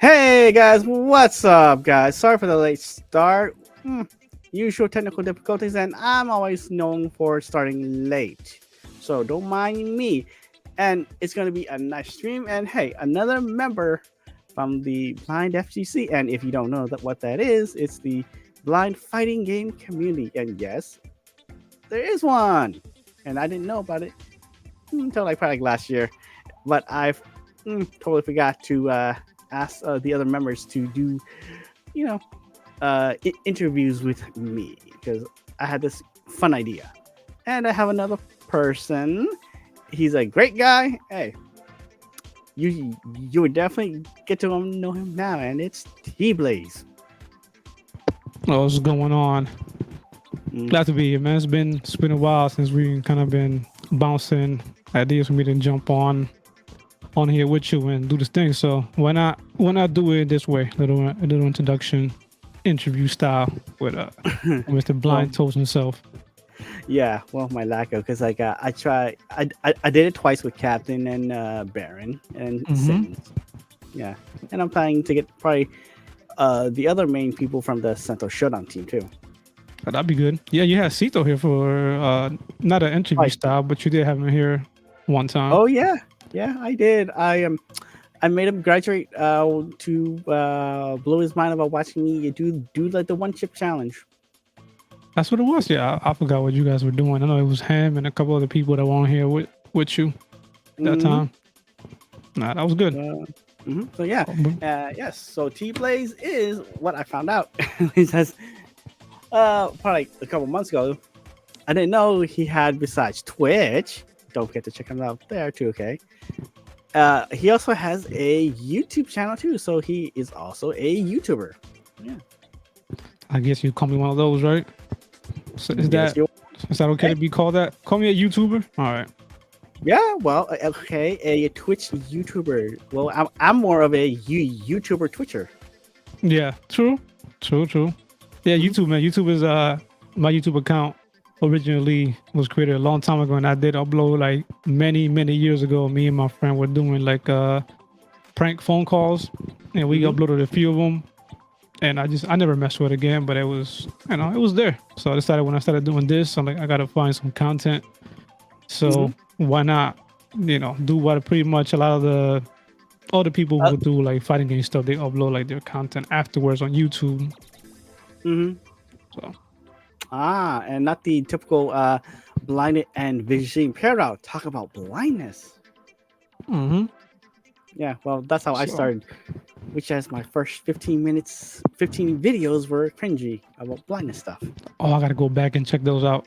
Hey guys, what's up, guys? Sorry for the late start. Usual technical difficulties, and I'm always known for starting late. So don't mind me. And it's going to be a nice stream. And hey, another member from the Blind FGC. And if you don't know what that is, it's the blind fighting game community. And yes, there is one. And I didn't know about it until probably last year. But I've totally forgot to ask the other members to do, you know, interviews with me because I had this fun idea. And I have another person. He's a great guy. Hey, you would definitely get to know him now, and it's T Blaze. What's going on? Mm. Glad to be here, man. It's been a while since we kind of been bouncing ideas for me to jump on here with you and do this thing. So why not do it this way? A little introduction, interview style with Mr. Blind Toast himself. Yeah, well, my lack of because I tried I did it twice with Captain and Baron and Sims. Yeah, and I'm planning to get probably the other main people from the Central Showdown team too. That'd be good. Yeah, you had Sito here for not an interview Right. style, but you did have him here one time. Oh yeah, I did. I made him graduate to blow his mind about watching me do like the one chip challenge. That's what it was. Yeah, I forgot what you guys were doing. I know it was him and a couple other people that were on here with you that Mhm. time. Nah, that was good. So yeah, yes. So T Blaze is what I found out. He says, probably a couple months ago. I didn't know he had besides Twitch. Don't forget to check him out there too. Okay. He also has a YouTube channel too, so he is also a YouTuber. Yeah. I guess you call me one of those, right? So is Yes, that okay to be called that? Call me a YouTuber. All right. Yeah, well, okay, a Twitch YouTuber. Well, I'm more of a YouTuber Twitcher. Yeah. True. Yeah. YouTube, man. YouTube is my YouTube account originally was created a long time ago, and I did upload like many years ago. Me and my friend were doing like prank phone calls, and we uploaded a few of them. And I never messed with it again, but it was, it was there. So I decided when I started doing this, I'm like, I gotta find some content. So why not, do what pretty much a lot of the other people who do like fighting game stuff, they upload like their content afterwards on YouTube. So And not the typical blinded and vision impaired out. Talk about blindness. Yeah, well, that's how I started. Which has my first 15 videos were cringy about blindness stuff. oh, I gotta go back and check those out.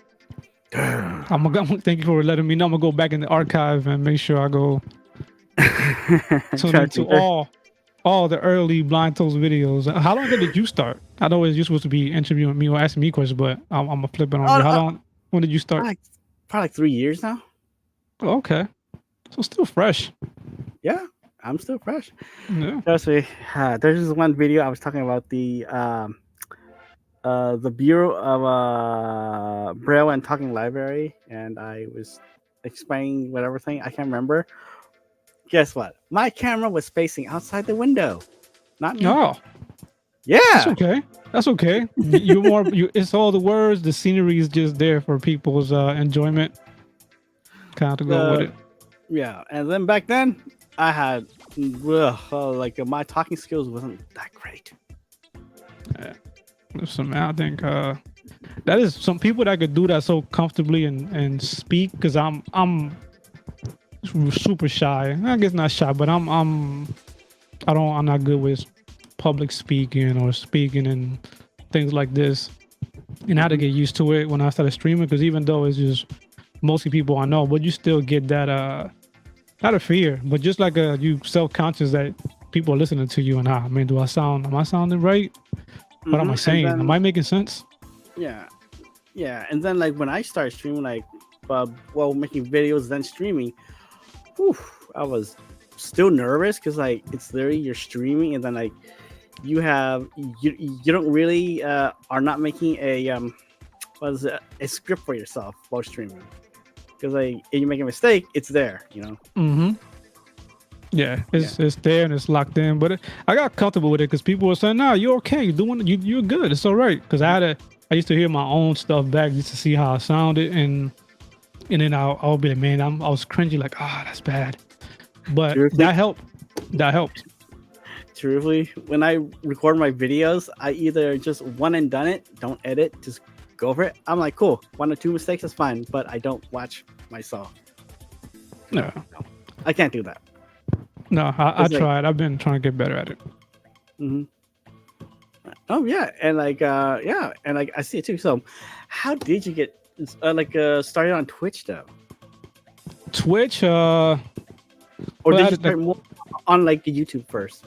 I'm gonna thank you for letting me know. I'm gonna go back in the archive and make sure I go tune into all the early Blind Toast videos. How long did you start? I know you're supposed to be interviewing me or asking me questions, but I'm gonna flip it on you. How long? When did you start? Probably 3 years now. Oh, okay, so still fresh. Yeah, I'm still fresh. Yeah. Trust me. There's this one video I was talking about the Bureau of Braille and Talking Library, and I was explaining whatever thing I can't remember. Guess what? My camera was facing outside the window, not me. Oh, yeah, that's okay. You're more. It's all the words. The scenery is just there for people's enjoyment. Kind of to go with it. Yeah, and then back then I had my talking skills wasn't that great. Yeah. Listen, man, I think that is some people that could do that so comfortably and speak, because I'm super shy. I guess not shy, but I'm not good with public speaking or speaking and things like this. And I had to get used to it when I started streaming, because even though it's just mostly people I know, but you still get that not a fear, but just like you self-conscious that people are listening to you. And I mean, am I sounding right? What am I saying? Am I making sense? Yeah. And then like when I started streaming, making videos, then streaming, I was still nervous because like it's literally you're streaming, and then like you don't really are not making a script for yourself while streaming, because like if you make a mistake, it's there, Yeah, it's there and it's locked in. But I got comfortable with it because people were saying, "No, you're okay. You're doing you're good. It's all right." Because I used to hear my own stuff back just to see how I sounded, and then I'll be like, "Man, I was cringy, like, ah, that's bad." But Truthfully, that helped. That helped. truthfully, when I record my videos, I either just one and done it, don't edit, just go for it. I'm like, cool, 1 or 2 mistakes is fine, but I don't watch myself. No, I can't do that. no, I It's like, tried. I've been trying to get better at it. mhm. Oh yeah, and like and like I see it too. So, how did you get started on Twitch though, Twitch, or well, did you start more on like YouTube first?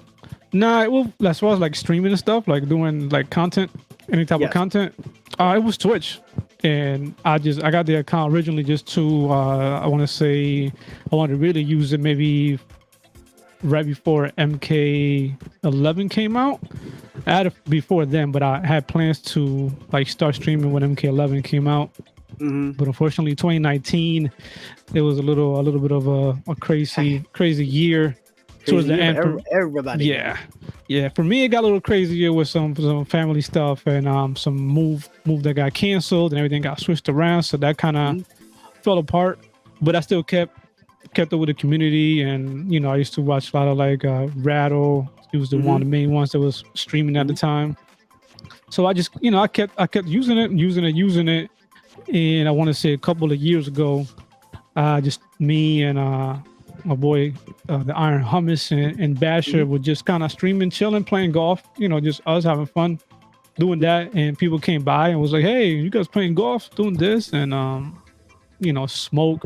nah, well, as far as like streaming and stuff, like doing like content, any type of Yes. content, it was Twitch, and I got the account originally just to I want to say I wanted to really use it maybe right before MK11 came out. I had it before then, but I had plans to like start streaming when MK11 came out. Mm-hmm. But unfortunately, 2019, it was a little bit of a crazy year towards the end. Everybody. Yeah. For me, it got a little crazier with some family stuff and some move that got canceled and everything got switched around. So that kind of fell apart. But I still kept up with the community, and I used to watch a lot of like Rattle. He was the one of the main ones that was streaming at the time. So I just I kept using it. And I want to say a couple of years ago, just me and my boy, the Iron Hummus and Basher were just kind of streaming, chilling, playing golf. Just us having fun doing that. And people came by and was like, "Hey, you guys playing golf, doing this?" And Smoke.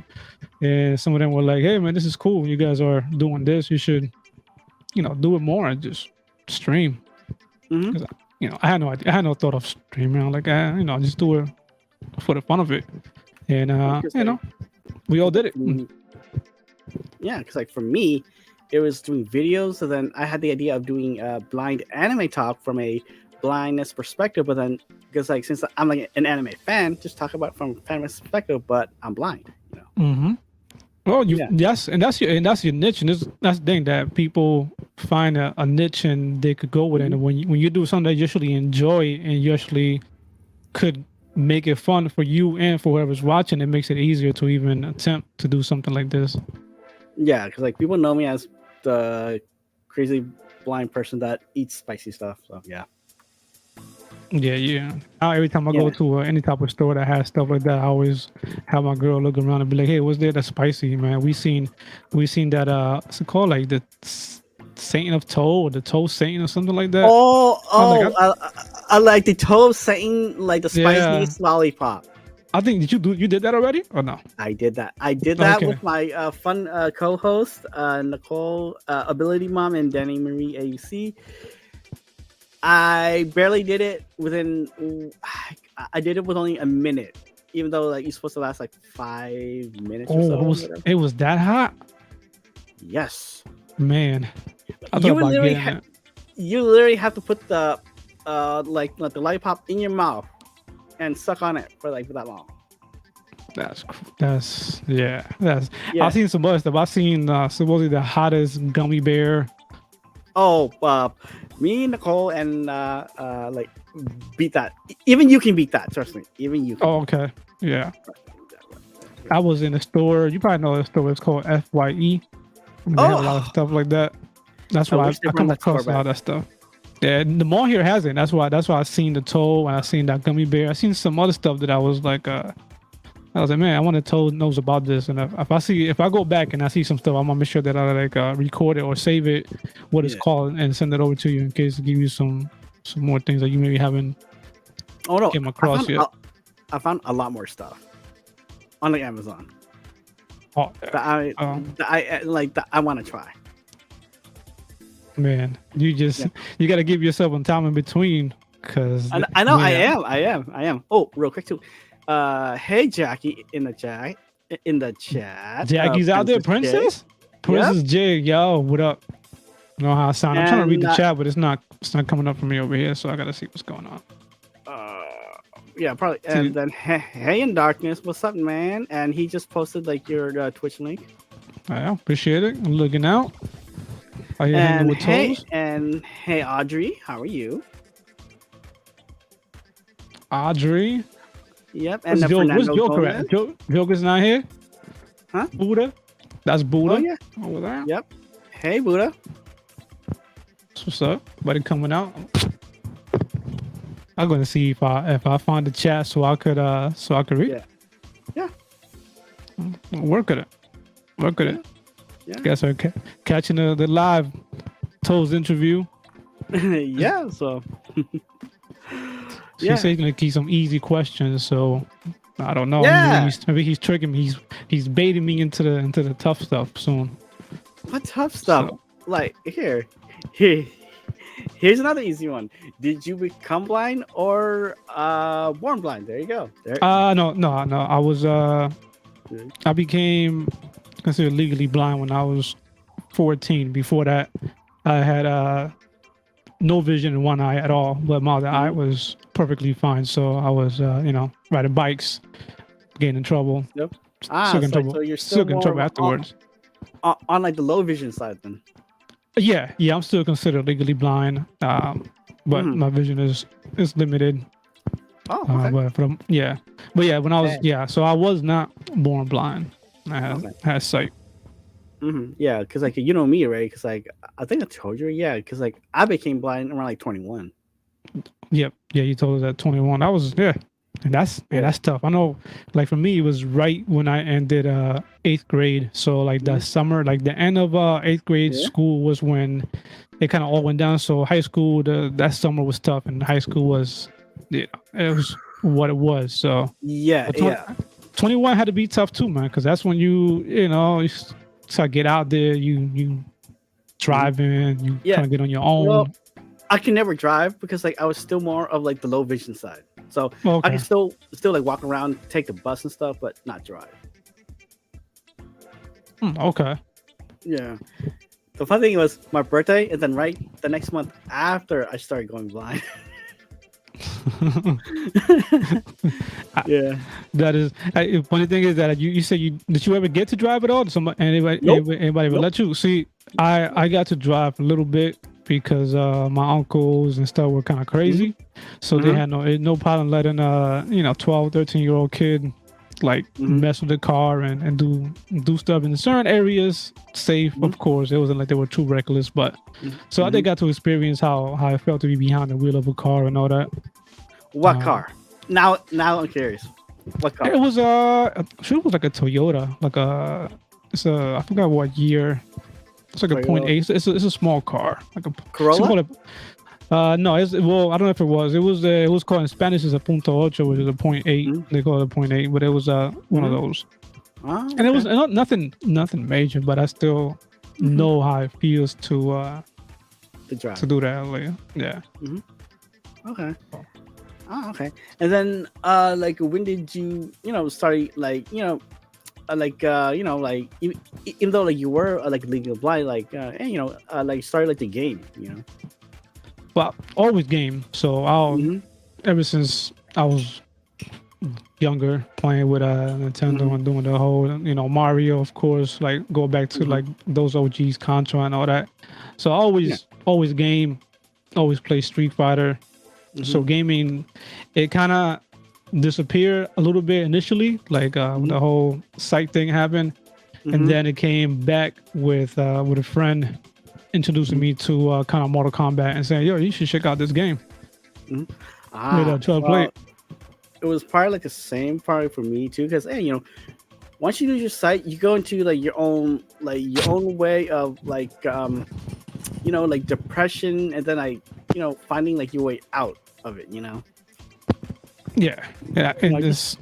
And some of them were like, "Hey, man, this is cool. You guys are doing this. You should, do it more and just stream." Mm-hmm. 'Cause, I had no idea. I had no thought of streaming. I'm like, just do it for the fun of it. And we all did it. Yeah, because like for me, it was doing videos. So then I had the idea of doing blind anime talk from a blindness perspective. But then because like since I'm like an anime fan, just talk about it from a fan perspective. But I'm blind. Mm-hmm. Well, yes, and that's your niche, and that's the thing that people find a niche and they could go with it. And when you do something that you actually enjoy and you actually could make it fun for you and for whoever's watching, it makes it easier to even attempt to do something like this. Yeah, because like people know me as the crazy blind person that eats spicy stuff. So yeah. Yeah. Now every time I go to any type of store that has stuff like that, I always have my girl look around and be like, "Hey, what's there that's spicy, man? We seen that what's it called, like the Saint of Toe or the Toe Saint or something like that." I like the toe Satan, like the spiciest lollipop. I think you did that already or no? I did that. With my fun co-host Nicole, Ability Mom, and Danny Marie AUC. I barely did it within. I did it with only a minute, even though like you're supposed to last like 5 minutes or so. It was that hot. Yes, man. You literally have to put the like the lollipop in your mouth and suck on it for that long. That's I've seen some other stuff. I've seen supposedly the hottest gummy bear. Oh, me and Nicole and like beat that. Even you can beat that. Trust me. Even you can. Oh, okay. Yeah. I was in a store. You probably know the store. It's called FYE. They have a lot of stuff like that. That's why I come across a lot of that stuff. Yeah, the mall here has it. That's why I've seen the toe and I've seen that gummy bear. I've seen some other stuff that I was like, man, I want to Toad knows about this. And if I go back and I see some stuff, I'm gonna make sure that I like record it or save it, what it's called, and send it over to you in case to give you some more things that you maybe haven't came across yet. I found a lot more stuff on like Amazon. Oh, that I want to try. Man, you got to give yourself some time in between because I know. Man. I am. Oh, real quick too. Hey Jackie in the chat. Jackie's out there, Princess J. Yo, what up? I know how I sound. I'm trying to read the chat, but it's not coming up for me over here, so I gotta see what's going on. Yeah, probably. And then hey in darkness, what's up, man? And he just posted like your Twitch link. I appreciate it. I'm looking out. Are you hanging with toes? And hey, Audrey, how are you? Audrey. Yep, and What's Joke? What's Fernando Joker Gomez. at? Joker's not here. Huh? Buddha. That's Oh Buddha yeah. over there. Yep. Hey, Buddha. What's up? Buddy coming out. I'm gonna see if I find the chat so I could read. Yeah. Yeah. Work at it. Work at it. Yeah. Guess I'm catching the live Toes interview. Yeah. So. She Yeah. said he's gonna keep some easy questions, so I don't know. Yeah. Maybe he's tricking me. He's baiting me into the tough stuff soon. What tough stuff? So- Like here. Here's another easy one. Did you become blind or born blind? There you go. There. No. I was I became considered legally blind when I was 14. Before that, I had no vision in one eye at all, but my other eye was perfectly fine. So I was riding bikes, getting in trouble. Yep. Still in trouble. So you're Still still in trouble more afterwards. on like the low vision side then. Yeah, I'm still considered legally blind, but Mhm. my vision is limited. Oh, okay. But when I was Okay. so I was not born blind. I Okay. had sight. Yeah, because like you know me, right? Because like I think I told you, yeah. Because like I became blind around like 21. Yep, yeah, you told us at 21. That was and that's tough. I know, like for me, it was right when I ended 8th grade. So like the summer, like the end of 8th grade Yeah. school was when it kind of all went down. So high school, that summer was tough, and high school was, it was what it was. So Yeah, but yeah. 21 had to be tough too, man, because that's when you start get out there, you driving, you Yeah. trying to get on your own. Well, I can never drive because like I was still more of like the low vision side. So I Okay. can still like walk around, take the bus and stuff, but not drive. Okay. Yeah. The fun thing was my birthday, and then right the next month after I started going blind. Yeah. That is funny thing is that you said did you ever get to drive at all? Did anybody Nope. ever Nope. let you? See, I got to drive a little bit because my uncles and stuff were kind of crazy, so they had no problem letting 12, 13-year-old kid like mess with the car and do stuff in certain areas safe. Of course, it wasn't like they were too reckless, but so I got to experience how it felt to be behind the wheel of a car and all that. What car? Now I'm curious. What car? It was I'm sure it was like a Toyota, like I forgot what year. It's like a Toyota. .8. It's a small car, like a Corolla? No, I don't know if it was. It was called in Spanish is a .8, which is a .8. They call it a .8, but it was one of those. Oh, And it was nothing major, but I still know how it feels to drive. do that. Like, yeah. Okay. Oh, okay. And then, like, when did you, start, like, even though, like, you were, like, legally blind, like, like, started, like, the game, Well, always game. So ever since I was younger, playing with Nintendo and doing the whole, Mario, of course, like go back to like those OGs, Contra and all that. So always game, always play Street Fighter. So gaming, it kind of disappeared a little bit initially, like when the whole sight thing happened, and then it came back with a friend introducing me to kind of Mortal Kombat and saying, "Yo, you should check out this game." Try to play it. It was probably like the same probably for me too, because hey, once you lose your sight, you go into like your own way of like like depression, and then like finding like your way out of it. Yeah, and Like- as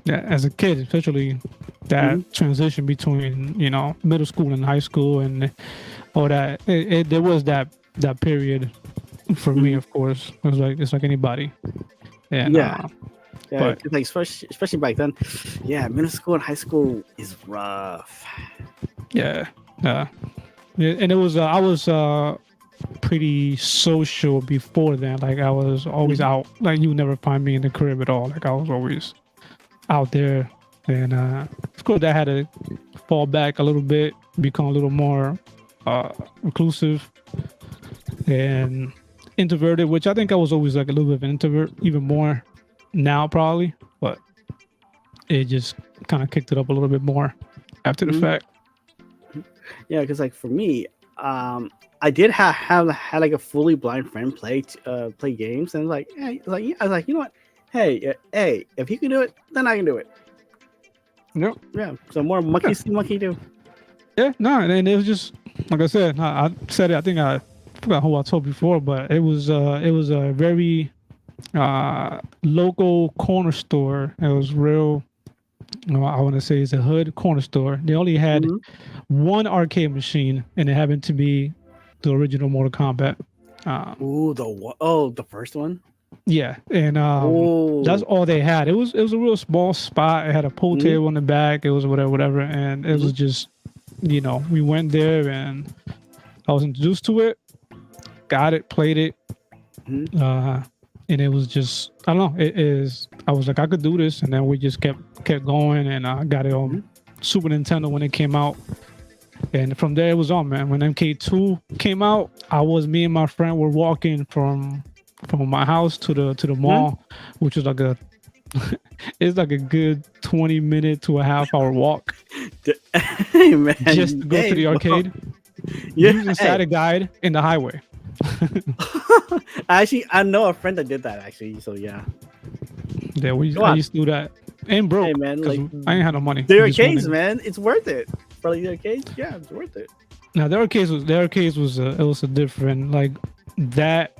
a kid, especially that transition between middle school and high school and all that, there was that period for me. Of course, it was like it's like anybody. And, Yeah, but- 'cause, like especially back then, yeah, middle school and high school is rough. Yeah, and it was I was pretty social before then. Like I was always out. Like you would never find me in the crib at all. Like I was always out there, and of course I had to fall back a little bit, become a little more inclusive. and introverted, which I think I was always like a little bit of an introvert, even more now probably, but it just kind of kicked it up a little bit more after the Mhm. fact. Yeah, because like for me, I did have had like a fully blind friend play games, and like, hey, like yeah, I was like, you know what? Hey, hey, if he can do it, then I can do it. Yep. Yeah. So more Yeah. monkey see, monkey do. Yeah. No, and it was just like I said. I said it. I think I forgot who I told before, but it was a very local corner store. It was real. I want to say it's a hood corner store. They only had Mhm. one arcade machine, and it happened to be the original Mortal Kombat. Ooh, the first one. Yeah, and that's Oh. all they had. It was a real small spot. It had a pool Mhm. table in the back. It was whatever, and it Mhm. was just we went there and I was introduced to it, got it, played it, Mhm. uh, and it was just I don't know. It is. I was like I could do this, and then we just kept going, and I got it on Mhm. Super Nintendo when it came out. And from there it was on, man. When MK2 came out, me and my friend were walking from my house to the Mhm. mall, which was like a it's like a good 20-minute to a half hour walk Hey just man, to go to hey, the bro. arcade Yeah. using Hey. static guide in the highway. Actually, I know a friend that did that. Actually, so yeah. Yeah, Go I on. used to do that and Hey broke man, because like I ain't had no money. the We just went arcades, in. man. It's worth it. For like the arcades, yeah, it's worth it. Now the arcades was it was a different like that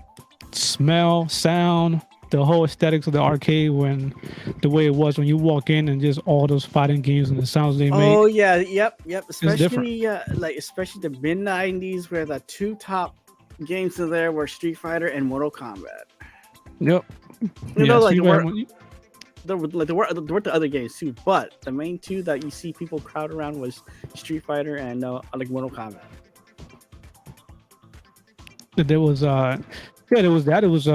smell, sound, the whole aesthetics of the arcade when the way it was when you walk in and just all those fighting games and the sounds they Oh make yeah, yep. is different. Especially like especially the mid 90s, where the two top games in there were Street Fighter and Mortal Kombat. Yep. You Yeah. know, So like you there might were have, there were the other games too, but the main two that you see people crowd around was Street Fighter and like Mortal Kombat. there was yeah there was that it was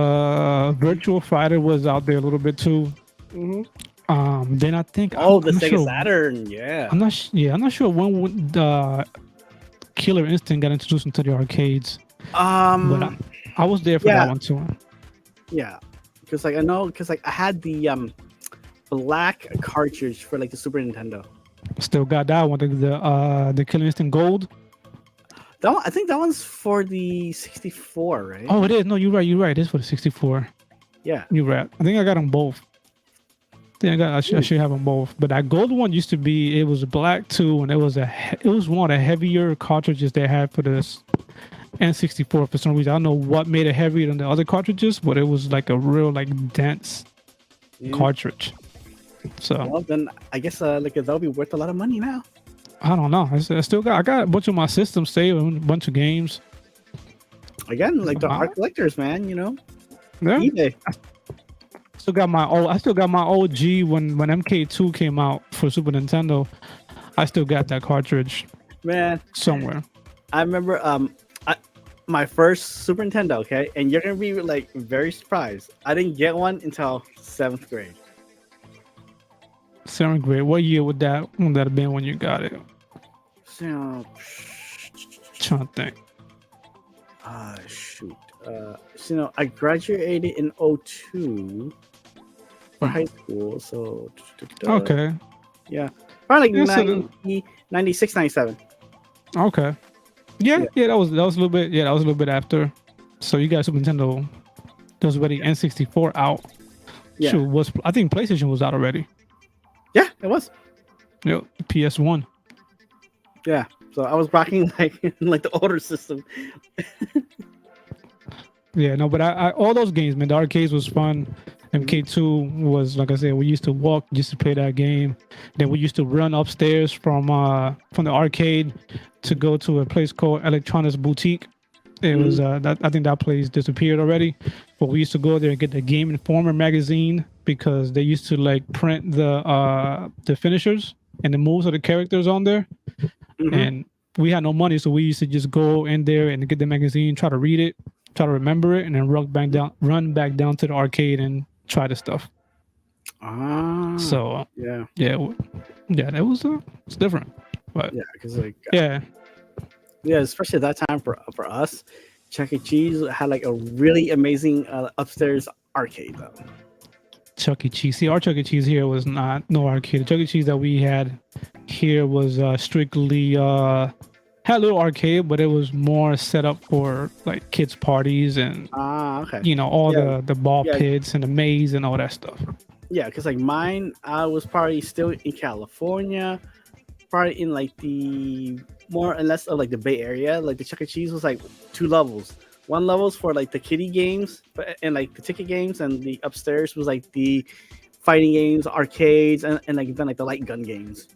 Virtual Fighter was out there a little bit too. Mm-hmm. Then I think Oh, the I'm not Sega sure. Saturn, yeah. I'm not sure when the Killer Instinct got introduced into the arcades, but Um, I was there for that yeah, one too. yeah. Because like I know, because like I had the black cartridge for like the Super Nintendo. Still got that one, the Killer Instinct Gold. That one, I think that one's for the 64, right? Oh, it is. No, you're right. You're right. It is for the 64. Yeah. You're right. I think I got them both. I Ooh. should have them both. But that gold one used to be. It was black too, and it was one of the heavier cartridges they had for this N64 for some reason. I don't know what made it heavier than the other cartridges, but it was like a real like dense Yeah. cartridge. So Well, then I guess like that'll be worth a lot of money now. I don't know. I got a bunch of my systems saved, a bunch of games. Again, like the Uh, art collectors, man. You know, yeah, eBay. I still got my OG when MK2 came out for Super Nintendo. I still got that cartridge Man, somewhere. I remember my first Super Nintendo. Okay, and you're gonna be like very surprised. I didn't get one until 7th grade. 7th grade. What year would that have been when you got it? So, Trying to think. shoot. I graduated in '02 for high school. So, Okay. yeah, probably Yeah, like so 96, 97. okay. Yeah, Yeah. yeah, that was a little bit. Yeah, that was a little bit after. So you got Super Nintendo. There was already N64 out. Yeah. Shoot, I think PlayStation was out already. Yeah, it was. Yep, PS1. Yeah. So I was rocking like the older system. Yeah, no, but I all those games, man. The arcades was fun. MK2 was like I said. We used to walk just to play that game. Then we used to run upstairs from the arcade to go to a place called Electronics Boutique. It was I think that place disappeared already, but we used to go there and get the Game Informer magazine because they used to like print the finishers and the moves of the characters on there, Mhm. and we had no money, so we used to just go in there and get the magazine, try to read it, try to remember it, and then run back down to the arcade and try the stuff. So Yeah. yeah, yeah, that was it's different, but Yeah, because like yeah, yeah, especially at that time for us, Chuck E. Cheese had like a really amazing upstairs arcade though. Chuck E. Cheese. See, our Chuck E. Cheese here was not no arcade. The Chuck E. Cheese that we had here was strictly had a little arcade, but it was more set up for like kids parties and Ah, okay. all Yeah, the ball yeah, pits and the maze and all that stuff. yeah. Because like mine, I was probably still in California, probably in like the more or less of like the Bay Area. Like the Chuck E. Cheese was like two levels. One level's for like the kiddie games and like the ticket games, and the upstairs was like the fighting games, arcades, and like then like the light gun games.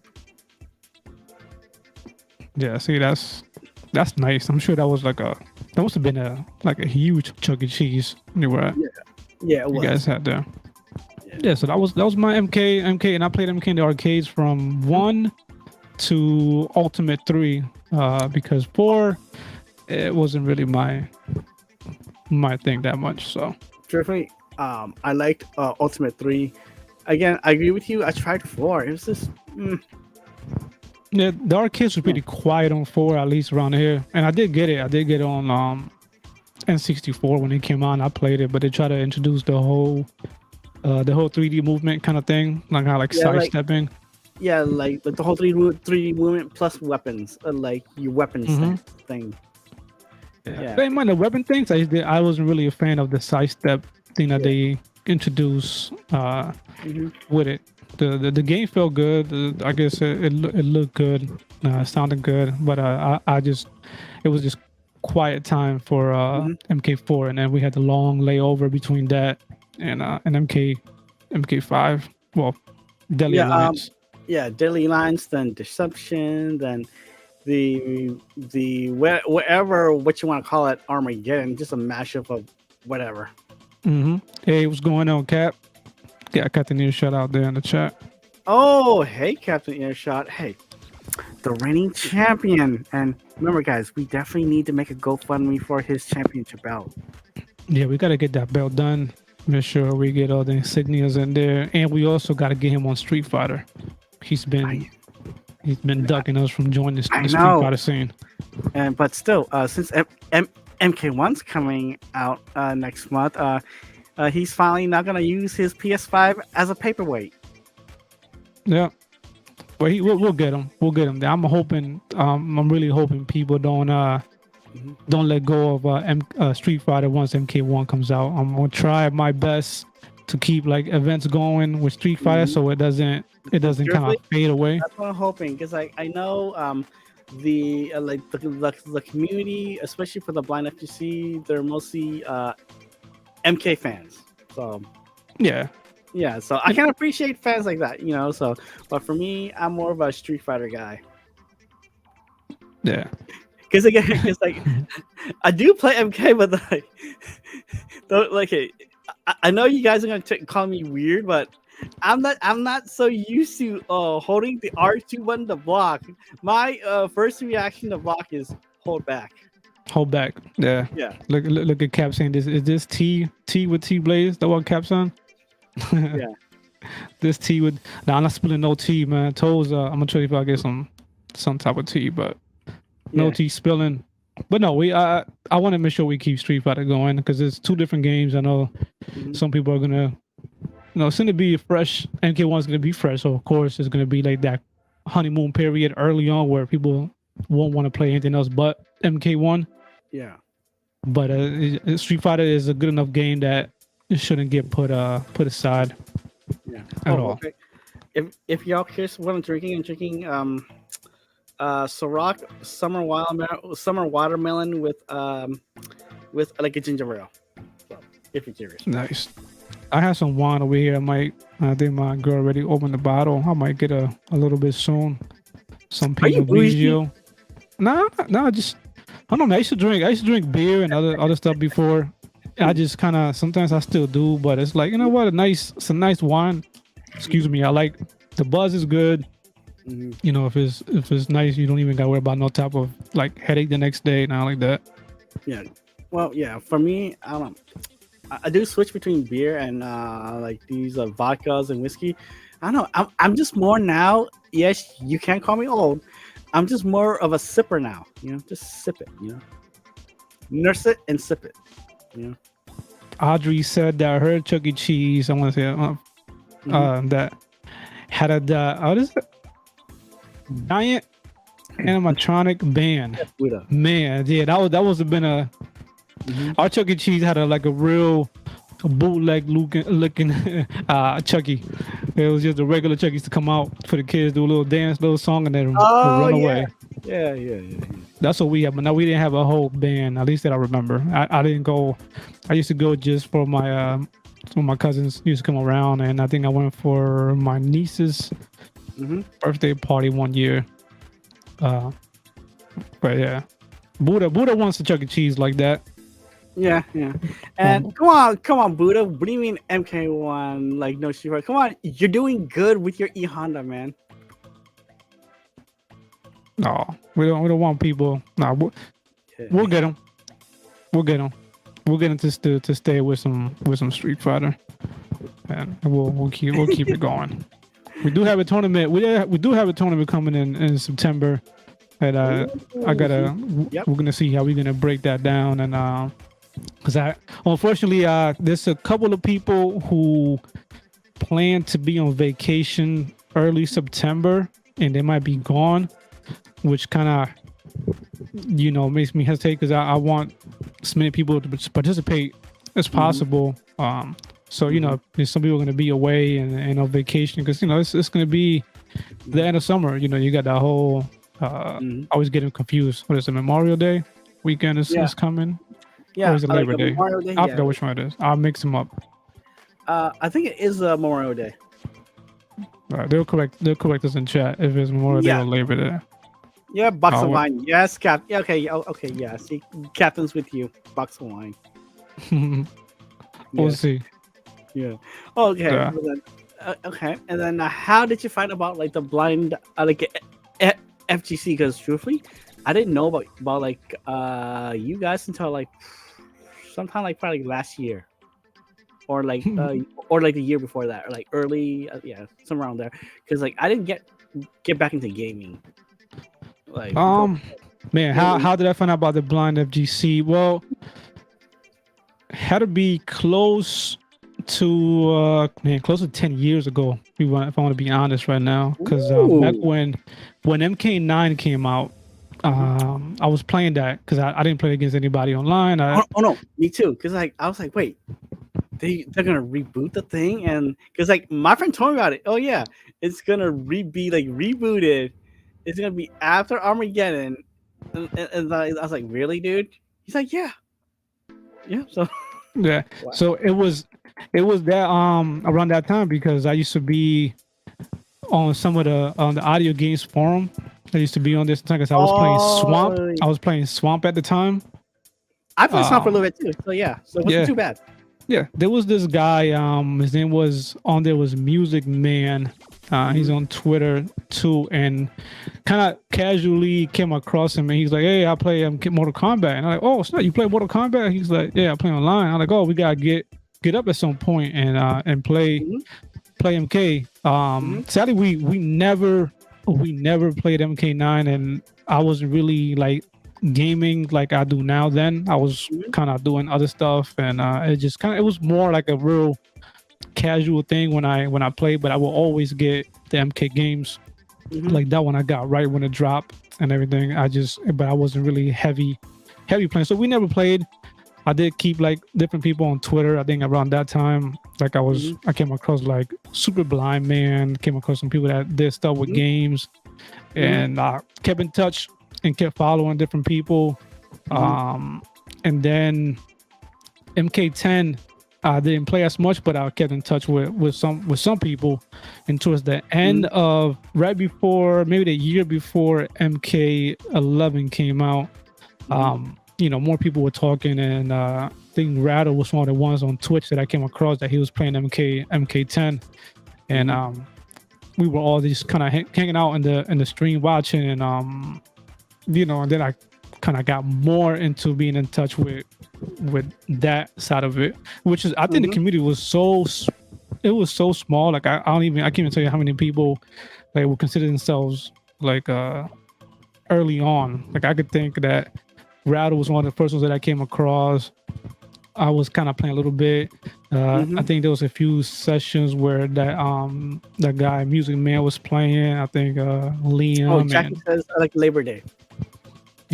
Yeah, see, that's nice. I'm sure that must have been a huge Chuck E. Cheese anywhere Yeah, yeah, it you was. guys had there. Yeah. Yeah, so that was my MK, and I played MK in the arcades from 1 to Ultimate 3, because 4 it wasn't really my thing that much. So Truthfully, I liked Ultimate 3. Again, I agree with you. I tried 4. It was just yeah, the arcades were pretty quiet on 4, at least around here. And I did get it. I did get it on N64 when it came out. And I played it, but they tried to introduce the whole 3D movement kind of thing, like how yeah, like sidestepping. yeah, like the whole 3D movement plus weapons, like your weapons Mhm. thing. Yeah. Yeah. I didn't mind the weapon things. I wasn't really a fan of the sidestep thing that Yeah. they introduced hmm with it. The game felt good. I guess it looked good. Sounded good, but I just it was just quiet time for hmm MK4, and then we had the long layover between that and MK5. Well, Deadly Yeah, Alliance. yeah, Deadly Lines, then Deception, then whatever what you want to call it, Armageddon, just a mashup of whatever. Hey, what's going on, Cap? Yeah, Captain Ear shout out there in the chat. Oh, hey, Captain Earshot. Hey, the reigning champion. And remember, guys, we definitely need to make a GoFundMe for his championship belt. Yeah, we gotta get that belt done. Make sure we get all the insignias in there, and we also gotta get him on Street Fighter. He's been I, he's been ducking us from joining the I Street know. Fighter scene. But still, since MK1's coming out next month, he's finally not going to use his PS5 as a paperweight. Yeah, but we'll get him. We'll get him there. I'm really hoping people don't let go of Street Fighter once MK1 comes out. I'm gonna try my best to keep like events going with Street Fighter, so it doesn't kind Seriously? of fade away. That's what I'm hoping, because I know the like the community, especially for the Blind FGC, they're mostly MK fans. So Yeah, yeah, so I can appreciate fans like that, So, but for me, I'm more of a Street Fighter guy. yeah. Because again, it's like I do play MK, but like, don't like it. I know you guys are gonna call me weird, but I'm not so used to holding the R2 button to block. My first reaction to block is hold back. Hold back. Yeah. Yeah, Look at Cap saying this. Is this T with T Blaze? That what Cap's on? yeah, This T with. Nah, I'm not spilling no tea, man. Toes. I'm gonna try if I get some type of tea, but no yeah. tea spilling. But no, I want to make sure we keep Street Fighter going because it's two different games. I know Mhm. some people are gonna, it's gonna be fresh. MK1's gonna be fresh, so of course it's gonna be like that honeymoon period early on where people won't want to play anything else but MK1. Yeah. But Street Fighter is a good enough game that it shouldn't get put aside Yeah. at all. Okay. If y'all curious what I'm drinking Ciroc summer watermelon with like a ginger ale. So, if you're curious. Nice. I have some wine over here. I think my girl already opened the bottle. I might get a little bit soon. Some Are you Pinot bougie? Grigio. No, just I don't know, man. I used to drink beer and other stuff before. I just kind of sometimes I still do, but it's like, you know what, it's a nice wine. Excuse me. I like the buzz is good. Mhm. If it's nice, you don't even gotta worry about no type of like headache the next day, not like that. Yeah. Well, yeah. For me, I don't know. I do switch between beer and like these vodkas and whiskey. I don't know. I'm just more now. Yes, you can't call me old. I'm just more of a sipper now. Just sip it. Nurse it and sip it. Yeah. Audrey said that her Chuck E. Cheese, I want to say that had what is it? Giant animatronic band. Buddha. Man, yeah, that was been a our Chuck E. Cheese had a real bootleg looking Chucky. It was just a regular Chucky's to come out for the kids, do a little dance, little song, and then Oh run yeah. away. Yeah. That's what we have, but now we didn't have a whole band. At least that I remember. I didn't go. I used to go just for my some of my cousins used to come around, and I think I went for my niece's birthday party one year. But yeah, Buddha wants a Chuck E. Cheese like that. Yeah. And come on, Buddha. What do you mean MK1? Like no Shiva? Come on, you're doing good with your E Honda, man. No, we don't want people. No, we'll get them. We'll get them. We'll get them to stay with some Street Fighter, and we'll keep it going. We do have a tournament. We do have a tournament coming in September, and we're gonna see how we're gonna break that down, and because unfortunately there's a couple of people who plan to be on vacation early September, and they might be gone, which kind of makes me hesitate because I want as many people to participate as possible. So there's some people are going to be away and on vacation because it's going to be the end of summer. You got that whole I always get them confused. What is it? Memorial Day weekend is coming. Yeah, or is it Labor Day? Memorial Day. I forgot which one it is. I'll mix them up. I think it is Memorial Day. All right, they'll correct us in chat if it's Memorial Day or Labor Day. Yeah, box of wine. Yes, Cap. Yeah, okay. Okay. Yeah. See, captain's with you. Box of wine. We'll see. Yeah. Okay. Yeah. Okay. And then how did you find about like the blind FGC? Because truthfully, I didn't know about like you guys until like sometime like probably last year, or like the year before that, or like early somewhere around there. Because like I didn't get back into gaming. Like man, how did I find out about the blind FGC? Well, had to be close to close to 10 years ago. If I want to be honest right now, because back when MK9 came out, I was playing that because I didn't play against anybody online. Oh no, me too. Because like I was like, wait, they're gonna reboot the thing, and because like my friend told me about it. Oh yeah, it's gonna be like rebooted. It's gonna be after Armageddon, and I was like, really, dude? He's like, yeah. So yeah, wow. So it was that around that time because I used to be on some of the audio games forum. I used to be on this time because I was playing Swamp. I was playing Swamp at the time. I played Swamp for a little bit too. So yeah, so it wasn't too bad. Yeah, there was this guy. His name was Music Man. He's on Twitter too, and kind of casually came across him, and he's like, "Hey, I play Mortal Kombat," and I'm like, "Oh, so you play Mortal Kombat?" He's like, "Yeah, I play online." I'm like, "Oh, we gotta get up at some point and play MK." Sadly, we never played MK9, and I wasn't really like gaming like I do now. Then I was kind of doing other stuff, and it was more like a real casual thing when I played. But I will always get the MK games like that one I got right when it dropped and everything. But I wasn't really heavy playing, so we never played. I did keep like different people on Twitter. I think around that time, like I came across like Super Blind Man, came across some people that did stuff with games, and kept in touch and kept following different people. And then MK10, I didn't play as much, but I kept in touch with some people. And towards the end of right before, maybe the year before MK11 came out, more people were talking, and I think Rattle was one of the ones on Twitch that I came across that he was playing MK10, and we were all just kind of hanging out in the stream watching, and and then I kind of got more into being in touch with that side of it, which is I think the community was so small. Like I can't even tell you how many people like would consider themselves like early on. Like I could think that Rattle was one of the first ones that I came across. I was kind of playing a little bit. I think there was a few sessions where that guy Music Man was playing. I think Oh, Liam Jackie and says I like Labor Day.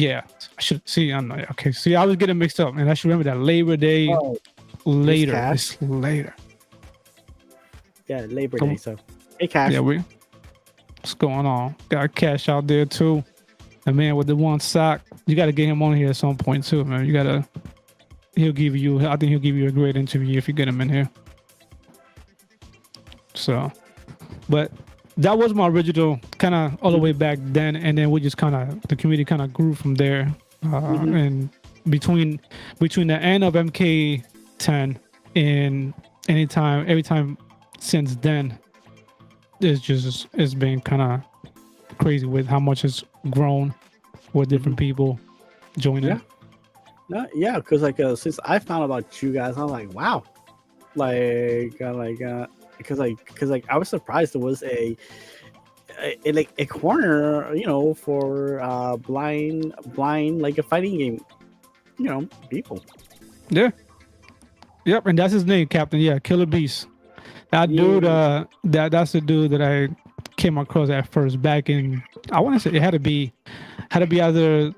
yeah. I should see. I know. Okay, see, I was getting mixed up, and I should remember that Labor Day Oh, later. Cash. It's later. Yeah, Labor Come Day. on. So, hey, Cash. Yeah, what's going on? Got Cash out there too. The man with the one sock. You got to get him on here at some point too, man. You gotta. I think he'll give you a great interview if you get him in here. So, but that was my original kind of all the way back then, and then we just the community kind of grew from there. And between the end of MK10 and every time since then, it's been kind of crazy with how much it's grown with different people joining. Yeah. No, yeah, because since I found about you guys, I'm like, wow, because I was surprised there was a corner, for blind like a fighting game, people. Yeah. Yep, and that's his name, Captain. Yeah, Killer Beast. That dude, that's the dude that I came across at first back in. I want to say it had to be either.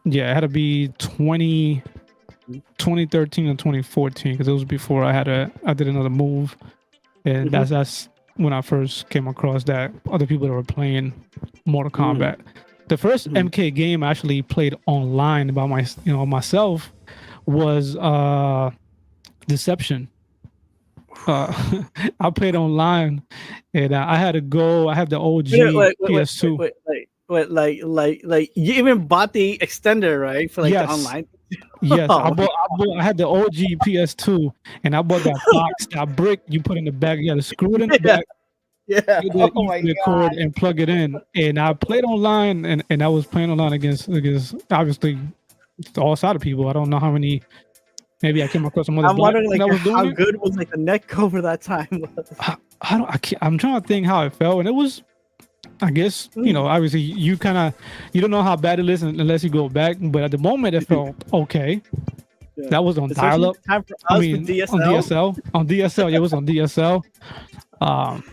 Yeah, it had to be 2013 or 2014 because it was before I did another move, and that's when I first came across that other people that were playing Mortal Kombat. The first MK game I actually played online by myself was Deception. I played online, and I had to go. I have the OG PS2. Like you even bought the extender, right? For the online. Yes, I had the OG PS2, and I bought that box, that brick you put in the back. You had to screw it in the back. Yeah. The Ethernet cord and plug it in. And I played online, and I was playing online against obviously all side of people. I don't know how many. Maybe I came across some other. I'm wondering how good was the neck over that time. I'm trying to think how it felt, and it was. I guess obviously you don't know how bad it is unless you go back, but at the moment it felt okay. Yeah. That was on dial-up. On DSL. On DSL, it was on DSL. I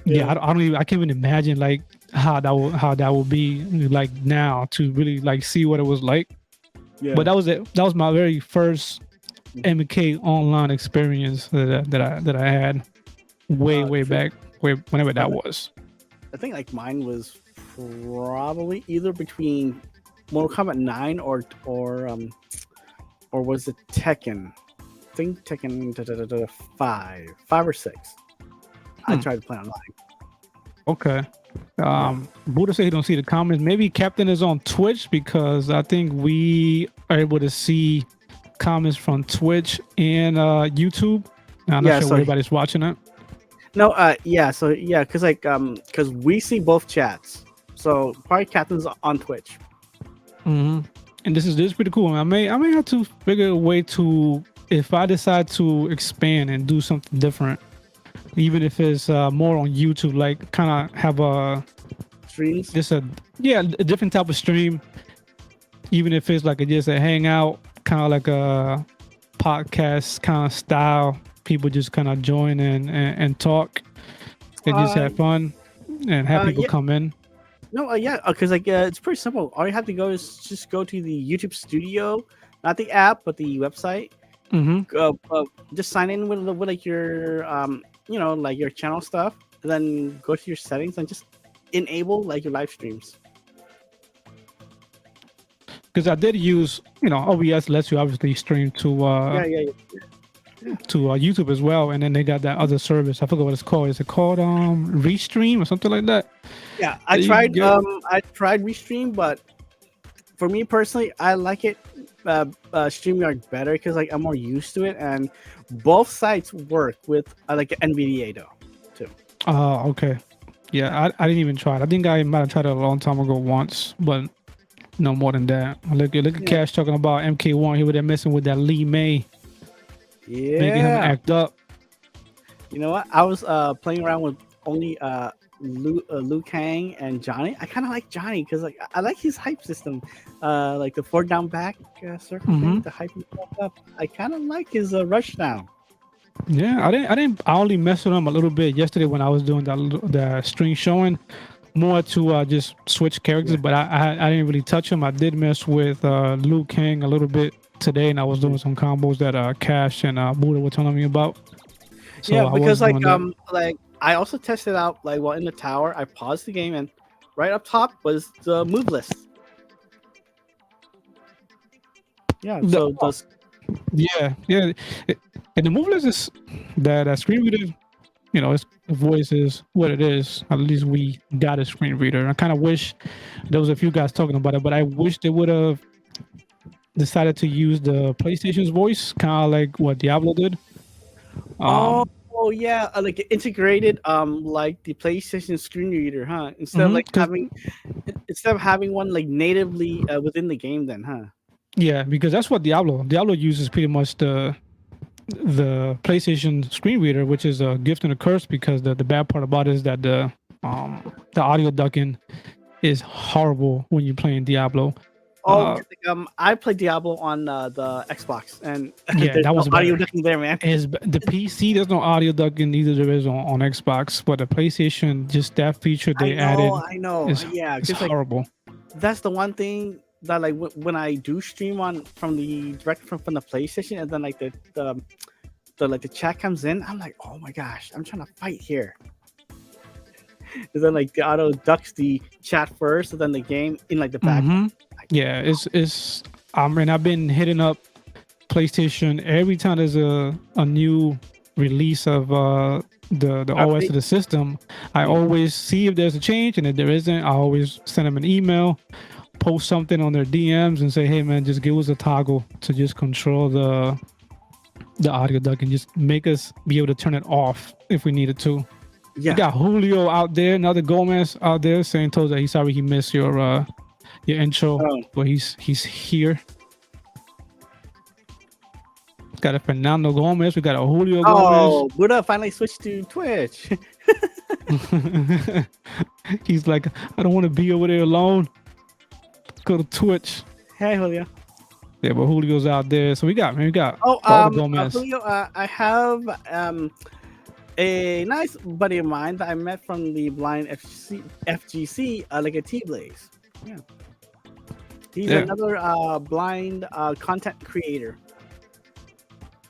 can't even imagine like how that would be like now to really like see what it was like. Yeah. But that was it. That was my very first MK online experience that I had way back, whenever that was. I think like mine was probably either between Mortal Kombat 9 or was it Tekken? I think Tekken 5 or 6. I tried to play online. Okay. Buddha said he don't see the comments. Maybe Captain is on Twitch because I think we are able to see comments from Twitch and YouTube. I'm not sure everybody's watching it. No, because we see both chats. So probably Captain's on Twitch. And this is pretty cool. I may have to figure a way to, if I decide to expand and do something different, even if it's more on YouTube, like kind of have a streams. Just a different type of stream. Even if it's like just a hangout, kind of like a podcast kind of style. People just kind of join and talk and just have fun and have people come in. No, because it's pretty simple. All you have to go is just go to the YouTube Studio, not the app, but the website. Just sign in with like your like your channel stuff. And then go to your settings and just enable like your live streams. Because I did use OBS lets you obviously stream to to YouTube as well, and then they got that other service. I forget what it's called. Is it called Restream or something like that? Yeah, I tried Restream, but for me personally, I like it StreamYard better because like I'm more used to it, and both sites work with like NVDA though too. Oh, okay. Yeah, I didn't even try it. I think I might have tried it a long time ago once, but no more than that. Look at Cash talking about MK1. He was there messing with that Lee May. Yeah, making him act up. You know what? I was playing around with only Liu Kang and Johnny. I kind of like Johnny because like I like his hype system, like the forward down back circle thing, Hmm. the hype himself up. I kind of like his rush down. Yeah, I only messed with him a little bit yesterday when I was doing the string showing, more to just switch characters. Yeah, But I didn't really touch him. I did mess with Liu Kang a little bit today, and I was yeah, doing some combos that Cash and Buddha were telling me about. yeah. So I Because was doing that. like I also tested out like while in the tower. I paused the game and right up top was the move list. Yeah, The, so those. yeah, yeah. It, and the move list is that screen reader. It's the voice is what it is. At least we got a screen reader. I kind of wish there was a few guys talking about it, but I wish they would have decided to use the PlayStation's voice, kind of like what Diablo did. Oh, Um, oh yeah, like integrated like the PlayStation screen reader, huh? because Instead of having one like natively within the game, then, huh? yeah, because that's what Diablo uses pretty much the PlayStation screen reader, which is a gift and a curse because the bad part about it is that the audio ducking is horrible when you're playing Diablo. Oh, Uh, 'cause, like, I played Diablo on the Xbox, and yeah, there's that no was audio better. ducking there, man. Is the PC, there's no audio ducking, neither there is on Xbox, but the PlayStation, just that feature they added I know, is yeah, is because like horrible. that's the one thing that like when I do stream on from the direct from the PlayStation, and then like the like the chat comes in, I'm like, oh my gosh, I'm trying to fight here. And then like the auto ducks the chat first, and then the game in like the Hmm. background. Like, Yeah, it's I mean, I've been hitting up PlayStation every time there's a new release of the OS update. of the system. I Yeah. always see if there's a change, and if there isn't, I always send them an email, post something on their DMs, and say, "Hey, man, just give us a toggle to just control the audio duck and just make us be able to turn it off if we needed to." We Yeah. got Julio out there, another Gomez out there saying told that he's sorry he missed your intro, Oh. but he's here. Got a Fernando Gomez. We got a Julio Gomez. Oh, Buddha finally switched to Twitch. He's like, I don't want to be over there alone. Let's go to Twitch. Hey, Julio. Yeah, but Julio's out there. So we got Oh, all the Gomez. Julio, I have a nice buddy of mine that I met from the Blind FGC, like a T Blaze. Yeah, he's Yeah. another blind content creator.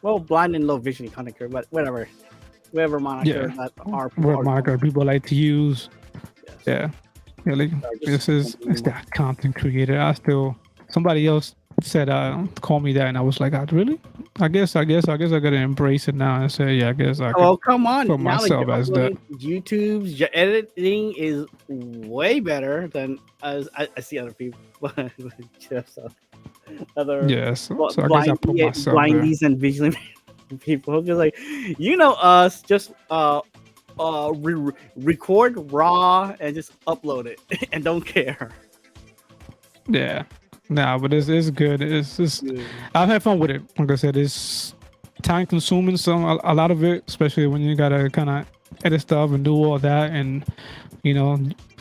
Well, blind and low vision content creator, but whatever moniker Yeah. that are What moniker people like to use. yes. Yeah. Yeah, like, Just it's that content creator. Somebody else said call me that, and I was like, really? I guess I gotta embrace it now and say, yeah, I guess I Oh, could come on! put Now, like myself you're as that. uploading to YouTube's, your editing is way better than as I see other people. So, other Yes. So I guess I put myself there. blindies and visually people just like us just record raw and just upload it and don't care. Yeah. Nah, but it's good. I've had fun with it. Like I said, it's time consuming. A lot of it, especially when you gotta kind of edit stuff and do all that, and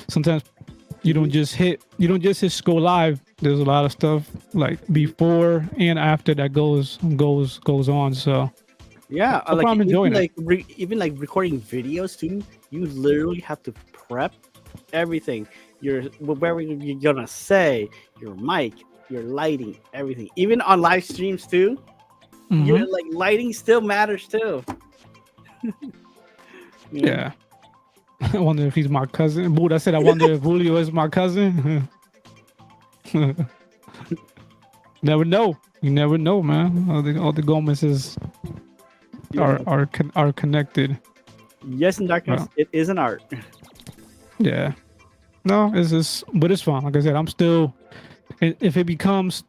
sometimes you don't just hit go live. There's a lot of stuff like before and after that goes on. So Yeah, I'm like enjoying it. even like recording videos too. You literally have to prep everything. Whatever you're gonna say, your mic, your lighting, everything. Even on live streams too. Mhm. Your like lighting still matters too. Yeah. I wonder if he's my cousin. Boot, I said I wonder if Julio is my cousin. Never know. You never know, man. All the Gomez's Yeah. are connected. Yes, in darkness, Well. it is an art. Yeah. No, but it's fun. Like I said, I'm still. If it becomes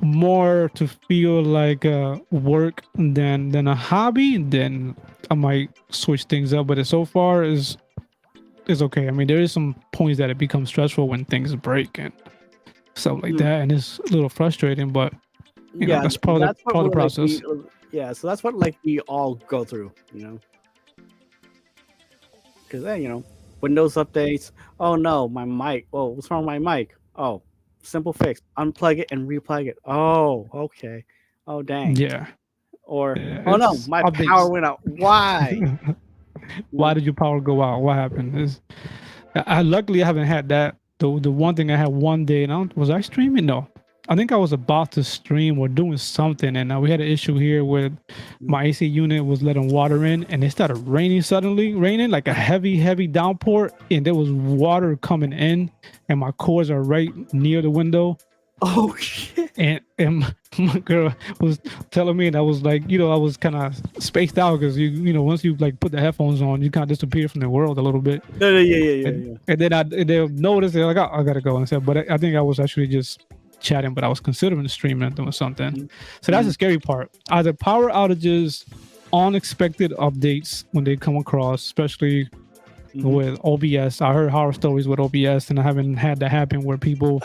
more to feel like work than a hobby, then I might switch things up. But so far is okay. I mean, there is some points that it becomes stressful when things break and stuff like that, and it's a little frustrating. But that's part of the we're, process. Yeah, so that's what like we all go through, because Windows updates. Oh no, my mic. Oh, what's wrong with my mic? Oh, simple fix. Unplug it and replug it. Oh, okay. Oh dang. Yeah, Or yeah, oh no, it's my power updates. went out. Why? Why Mm, did your power go out? What happened? I luckily I haven't had that. The one thing I had one day, and was I streaming? No, I think I was about to stream or doing something, and we had an issue here with mm. my AC unit was letting water in, and it started raining suddenly, raining like a heavy downpour, and there was water coming in, and my cords are right near the window, Oh shit. and my girl was telling me, and I was like, I was kind of spaced out because once you like put the headphones on, you kind of disappear from the world a little bit. No, no, yeah, yeah, yeah, And, yeah. and then they'll notice they're like, oh, I gotta go and say, but I think I was actually just chatting, but I was considering streaming or something. Mhm, So that's the scary part. Either power outages, unexpected updates when they come across, especially mhm. with OBS. I heard horror stories with OBS, and I haven't had that happen where people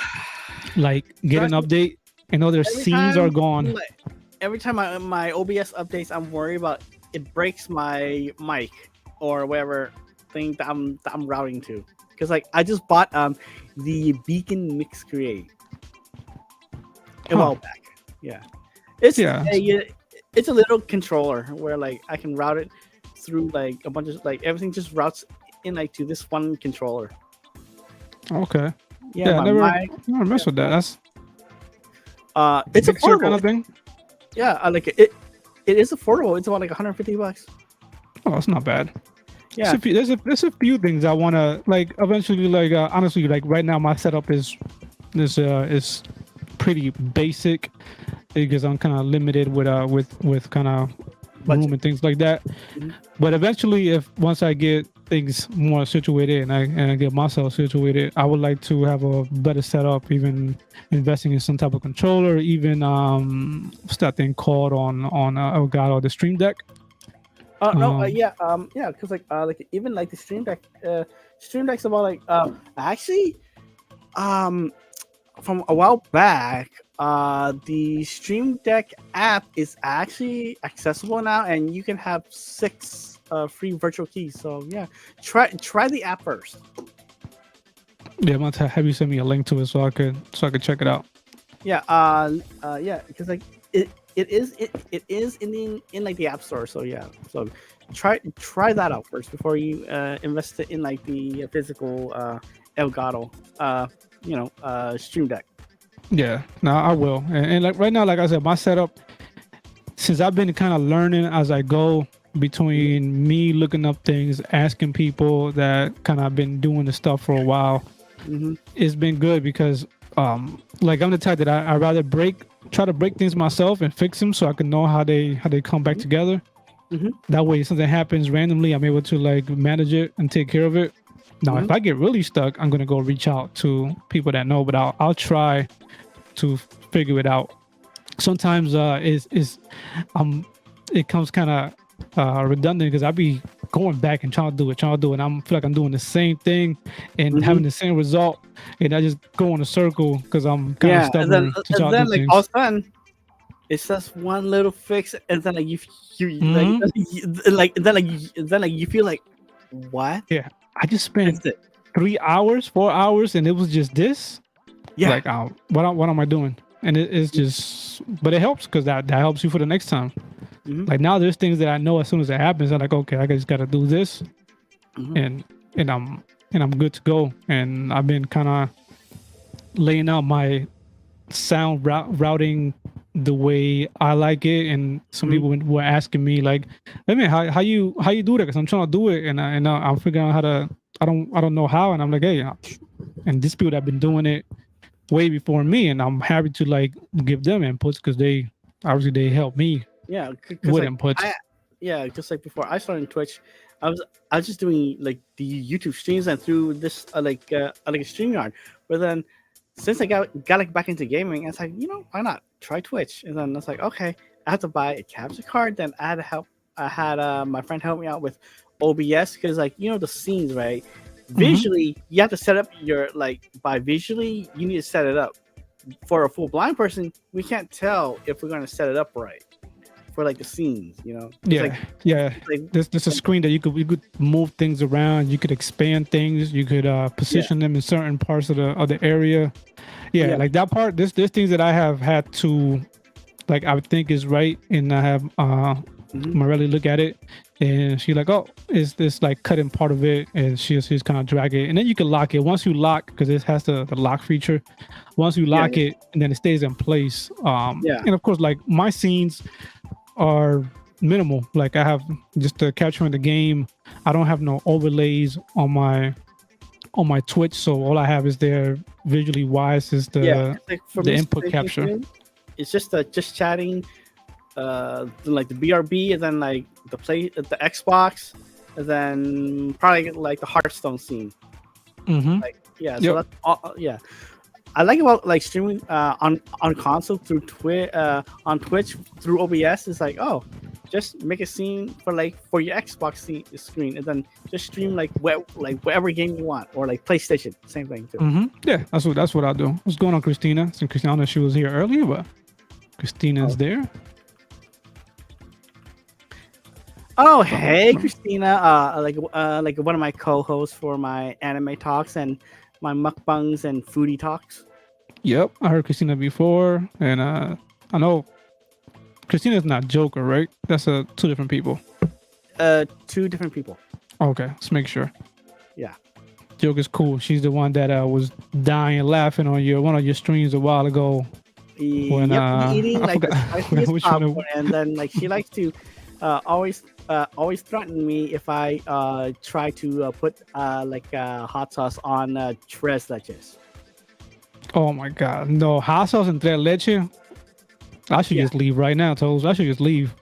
like get an Trust me, update and all their every scenes are time, gone. like, every time my OBS updates, I'm worried about it breaks my mic or whatever thing that I'm routing to. Because like I just bought the Beacon Mix Create a Huh. while back. Yeah, it's Yeah. it's a little controller where like I can route it through like a bunch of like everything just routes in like to this one controller. Okay. Yeah, Yeah, I my never, mic. never mess with that. That's It's picture kind affordable. of thing. Yeah, I like it. It is affordable. It's about like $150. Oh, that's not bad. Yeah. There's a few things I want to like eventually, like honestly, like right now my setup is pretty basic because I'm kind of limited with kind of room Budget. and things like that. Mhm. But eventually, if once I get things more situated and I get myself situated, I would like to have a better setup, even investing in some type of controller, even what's that thing called on Elgato, the Stream Deck. No, Um, yeah, because like even like the Stream Deck's about like actually um from a while back, the Stream Deck app is actually accessible now, and you can have 6 free virtual keys. So yeah, try the app first. yeah, I'm going to have you send me a link to it so I could check it out. Yeah, yeah, because like it is in like the app store. So yeah, so try that out first before you invest it in like the physical Elgato Stream Deck. Yeah, no, I will. And like right now, like I said, my setup, since I've been kind of learning as I go between me looking up things, asking people that kind of been doing the stuff for a while, Hmm. it's been good because like I'm the type that I rather try to break things myself and fix them so I can know how they come back together. Hmm. That way, if something happens randomly, I'm able to like manage it and take care of it. Now, Hmm. if I get really stuck, I'm gonna go reach out to people that know, but I'll try to figure it out. Sometimes is it comes kind of redundant because I be going back and trying to do it. I feel like I'm doing the same thing and Hmm. having the same result, and I just go in a circle because I'm kind of Yeah, stubborn to try to do like all things. of a sudden it's just one little fix, and then like you like Hmm. then like you feel like what Yeah, I just is spent it? 3 hours, 4 hours, and it was just this. Yeah. Like, what am I doing? And it's just, but it helps because that helps you for the next time. Hmm. Like now, there's things that I know as soon as it happens, I'm like, okay, I just gotta do this, Hmm. and and I'm and I'm good to go. And I've been kind of laying out my sound routing the way I like it. And some Hmm. people were asking me like, "Hey man, how you do that?" Because I'm trying to do it, and I'm figuring out how to. I don't know how, and I'm like, hey, and these people that have been doing it way before me, and I'm happy to like give them inputs because they obviously they help me Yeah, because with like inputs. just like before I started Twitch, I was just doing like the YouTube streams and through this like a StreamYard. But then since I got like back into gaming, it's like why not try Twitch? And then it's like okay, I have to buy a capture card. Then I had to help. I had my friend help me out with OBS because like the scenes right. Hmm. Visually, you have to set up your like by visually you need to set it up. For a full blind person, we can't tell if we're going to set it up right. for like the scenes. You know, Yeah, yeah. like There's a screen that you could move things around. You could expand things. You could yeah, position them in certain parts of the area. Yeah, yeah, like that part. There's things that I have had to like I would think is right, and I have hmm Morelli look at it, and she's like, "Oh, is this like cutting part of it?" And she's kind of drag it, and then you can lock it. Once you lock, because it has the lock feature. Once you yeah, lock it, and then it stays in place. yeah, And of course, like my scenes are minimal. Like I have just the capturing the game. I don't have no overlays on my Twitch, so all I have is there visually wise is yeah. the 'Cause, like for the me, input capture. it's just chatting, like the BRB, and then like the Xbox, and then probably like the Hearthstone scene. Mm-hmm. Like yeah, so Yep. that's all, yeah. I like about like streaming on console through on Twitch through OBS is like, oh, just make a scene for your Xbox screen, and then just stream like whatever game you want, or like PlayStation, same thing too. Mm-hmm. Yeah, that's what I do. What's going on, Christina? Since Christina, I don't know if she was here earlier, but Christina's Oh, there. oh hey Christina, like one of my co-hosts for my anime talks and my mukbangs and foodie talks. Yep, I heard Christina before, and I know Christina's not Joker, right? That's two different people. Two different people. Okay, let's make sure. Yeah. Joker's cool. She's the one that was dying laughing on one of your streams a while ago. When Yep, eating I like the forgot, I forgot spiciest which one. popcorn, and then like she likes to always threaten me if I try to put hot sauce on tres leches. Oh my god, no hot sauce and tres leche. I should Yeah. just leave right now, Toes. I should just leave.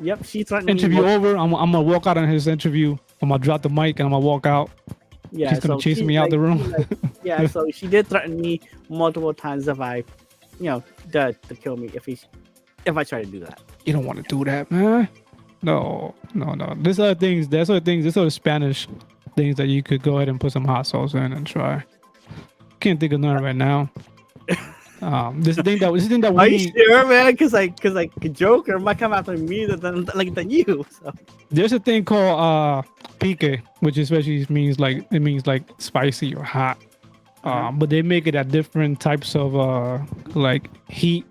Yep, she threatened Interview me. over. I'm gonna walk out on his interview. I'm gonna drop the mic and I'm gonna walk out. Yeah, She's gonna so chase she, me out like, the room. she, like, yeah, so she did threaten me multiple times if I, to kill me if I try to do that. You don't want to do that, man. No. There's other things. There's other Spanish things that you could go ahead and put some hot sauce in and try. Can't think of none right now. This thing that Are you we sure, man? Because Joker might come after me than you. So. there's a thing called pique, which especially means like spicy or hot. But they make it at different types of like heat.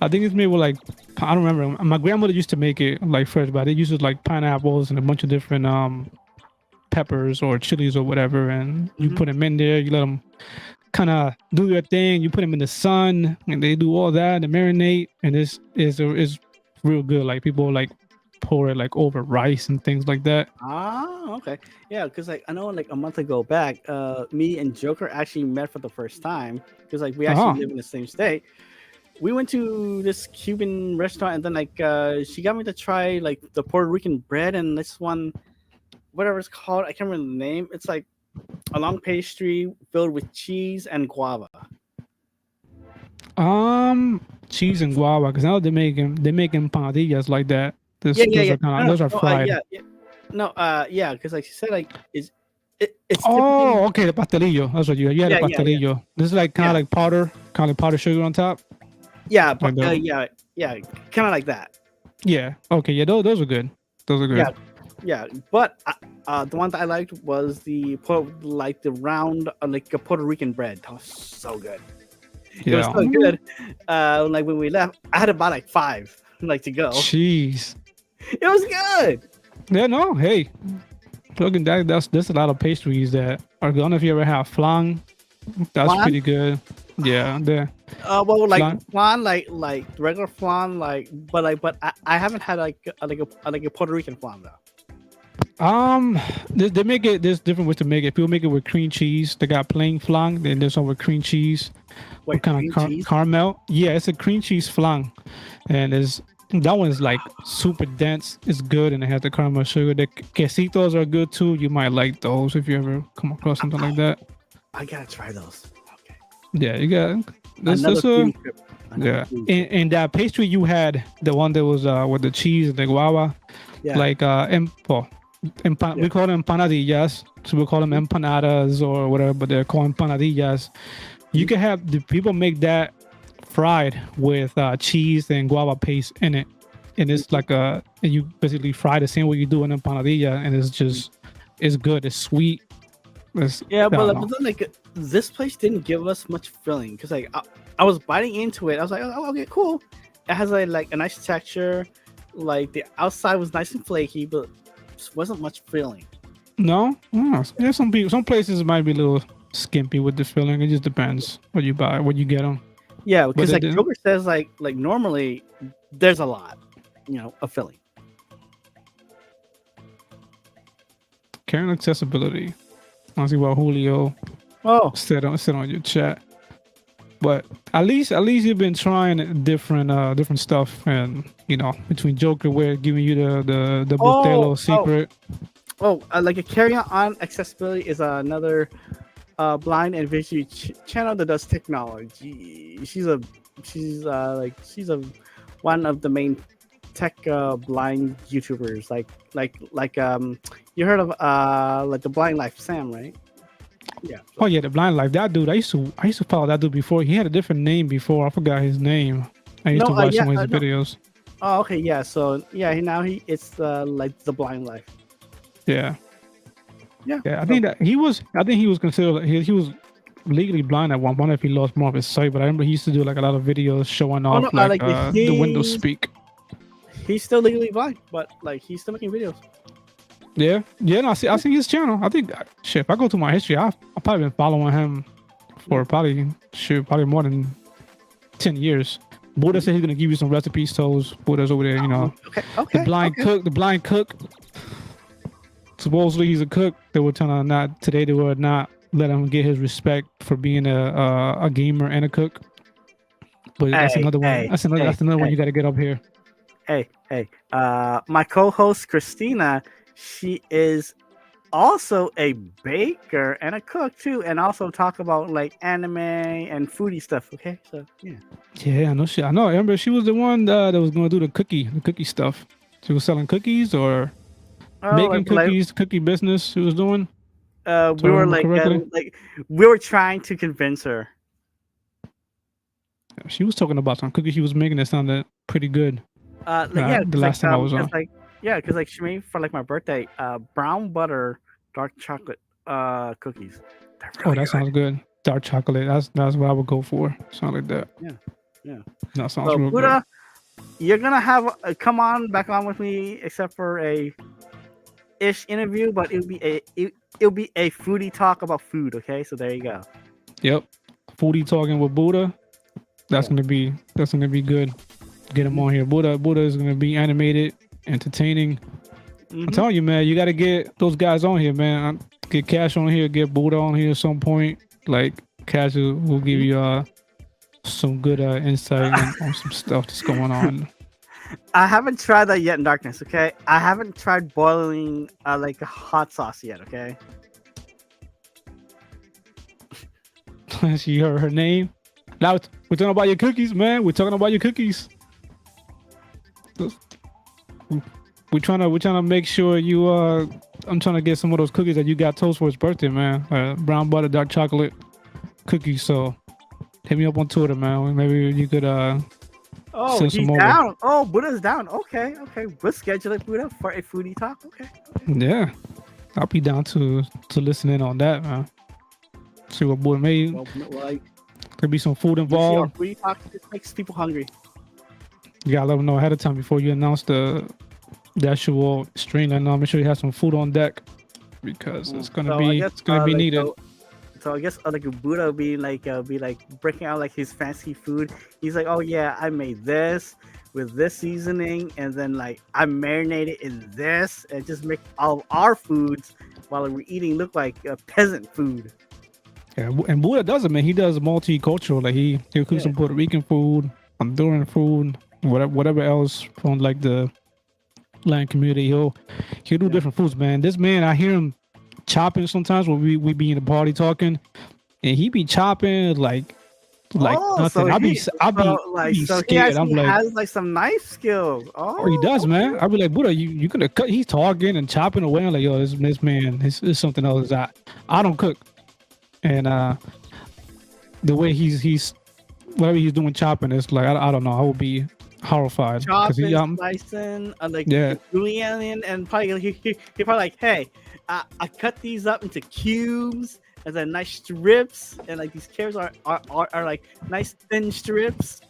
I think it's made with like I don't remember. My grandmother used to make it like fresh, but they used like pineapples and a bunch of different peppers or chilies or whatever, and you put them in there. You let them kind of do their thing. You put them in the sun, and they do all that and marinate, and this is real good. Like people like pour it like over rice and things like that. Ah, okay. Yeah, because like I know like a month ago back, me and Joker actually met for the first time because like we actually live in the same state. We went to this Cuban restaurant, and then like she got me to try like the Puerto Rican bread and this one, whatever it's called. I can't remember the name. It's like a long pastry filled with cheese and guava. Cheese and guava, because now they're making empanadillas like that. Yeah. Those are kind of those are fried. Yeah, because like she said, like it's Oh, okay, the pastelillo. That's what you had. Yeah, A yeah, yeah. pastelillo. This is like kind of like powder sugar on top. yeah, Like that. yeah, kind of like that. Yeah. Okay. Yeah. Those are good. Those are good. Yeah, but the one that I liked was the round like a Puerto Rican bread. That was so good. It was Yeah. so good. Like when we left, I had to buy like 5 like to go. Jeez. It was good. Yeah. No. Hey. Looking that's a lot of pastries that are good. I don't know if you ever have flan. That's Flan? pretty good. Yeah. There. Well, like Flan? flan, like regular flan, but I haven't had like a Puerto Rican flan though. They make it. There's different ways to make it. People make it with cream cheese. They got plain flan. Then there's some with cream cheese. Wait, What kind cream of cheese? caramel? Yeah, it's a cream cheese flan, and that one's like super dense. It's good, and it has the caramel sugar. The quesitos are good too. You might like those if you ever come across something like that. I gotta try those. Okay. Yeah, you got. Another food trip. Another Yeah, food trip. and that pastry you had, the one that was with the cheese and the guava, Yeah. like we call them empanadillas, so we call them empanadas or whatever, but they're called empanadillas. You can have the people make that fried with cheese and guava paste in it. and it's like and you basically fry the same way you do in empanadilla, and it's good. It's sweet. It's, Yeah, I don't but know. then like this place didn't give us much filling because like I was biting into it. I was like, oh, okay, cool. It has like a nice texture. Like the outside was nice and flaky, but just wasn't much filling. No, there's some people. Some places might be a little skimpy with the filling. It just depends what you buy, what you get them. Yeah, But because like Joker says, like normally there's a lot, of filling. carrying accessibility. I see what Julio Oh, said on your chat. But at least you've been trying different stuff, and between Joker, where giving you the oh, Botelo secret. like a carry-on accessibility is another blind and visual channel that does technology. She's one of the main tech blind YouTubers. You heard of like the Blind Life Sam, right? Yeah. Oh yeah, the Blind Life. That dude, I used to follow that dude before. He had a different name before. I forgot his name. I used to watch some of his videos. Oh, okay, yeah. So yeah, it's like the Blind Life. Yeah. Yeah. I think he was considered he was legally blind at one point if he lost more of his sight. But I remember he used to do like a lot of videos showing off the windows speak. He's still legally blind, but like he's still making videos. Yeah. No, I see his channel. I think shit. If I go to my history, I've probably been following him for probably more than 10 years. Buddha said he's gonna give you some recipes. Toes. Buddha's over there, Okay. The blind cook. Supposedly he's a cook. They were telling him not today. They were not let him get his respect for being a gamer and a cook. But that's another one. That's another one you got to get up here. Hey. My co-host Christina, she is also a baker and a cook too, and also talk about like anime and foodie stuff. Okay, so yeah. Yeah, I know. I know. I remember she was the one that was going to do the cookie stuff. She was selling cookies or making cookies, cookie business. She was doing. We were we were trying to convince her. She was talking about some cookies she was making that sounded pretty good. The last time I was on. Because like she made for like my birthday, brown butter dark chocolate cookies. Really that sounds good. Dark chocolate. That's what I would go for. Something like that. Yeah. That sounds real Buddha, good. You're gonna have come on back on with me, except for a ish interview, but it'll be a foodie talk about food. Okay, so there you go. Yep, foodie talking with Buddha. That's gonna be good. Get him on here. Buddha is gonna be animated, entertaining. I'm telling you, man, you got to get those guys on here, man. Get Cash on here, get Buddha on here at some point. Like Cash will give you some good insight on some stuff that's going on. I haven't tried that yet in Darkness. Okay, I haven't tried boiling like a hot sauce yet. Okay. She heard her name. Now we're talking about your cookies, man. We're talking about your cookies. We're trying to make sure you I'm trying to get some of those cookies that you got Toast for his birthday, man. Brown butter dark chocolate cookies. So hit me up on Twitter, man. Maybe you could he's down. Oh, Buddha's down. Okay. We'll schedule it, Buddha, for a foodie talk. Okay. Yeah. I'll be down to listen in on that, man. See what Buddha made. Could be some food involved. Foodie talk makes people hungry. You gotta let them know ahead of time before you announce the actual stream. And make sure you have some food on deck because it's gonna be needed. So I guess like Buddha will be like breaking out like his fancy food. He's like, oh yeah, I made this with this seasoning, and then like I marinated in this, and just make all of our foods while we're eating look like peasant food. Yeah, and Buddha does it, man. He does multicultural. Like he'll cook some Puerto Rican food, Honduran food, whatever else from like the land community. He'll do different foods, man. This man, I hear him chopping sometimes when we be in the party talking, and he be chopping like nothing. So I'll be scared. He actually has like some knife skills. Oh, he does, man. I'll be like, Buddha, you gonna cut? He's talking and chopping away. I'm like, yo, this man, this something else. I don't cook, and the way he's whatever he's doing chopping, it's like I don't know. horrified because he chopping, slicing, like yeah. julienne, and probably he probably like, hey, I cut these up into cubes and then nice strips, and like these carrots are like nice thin strips.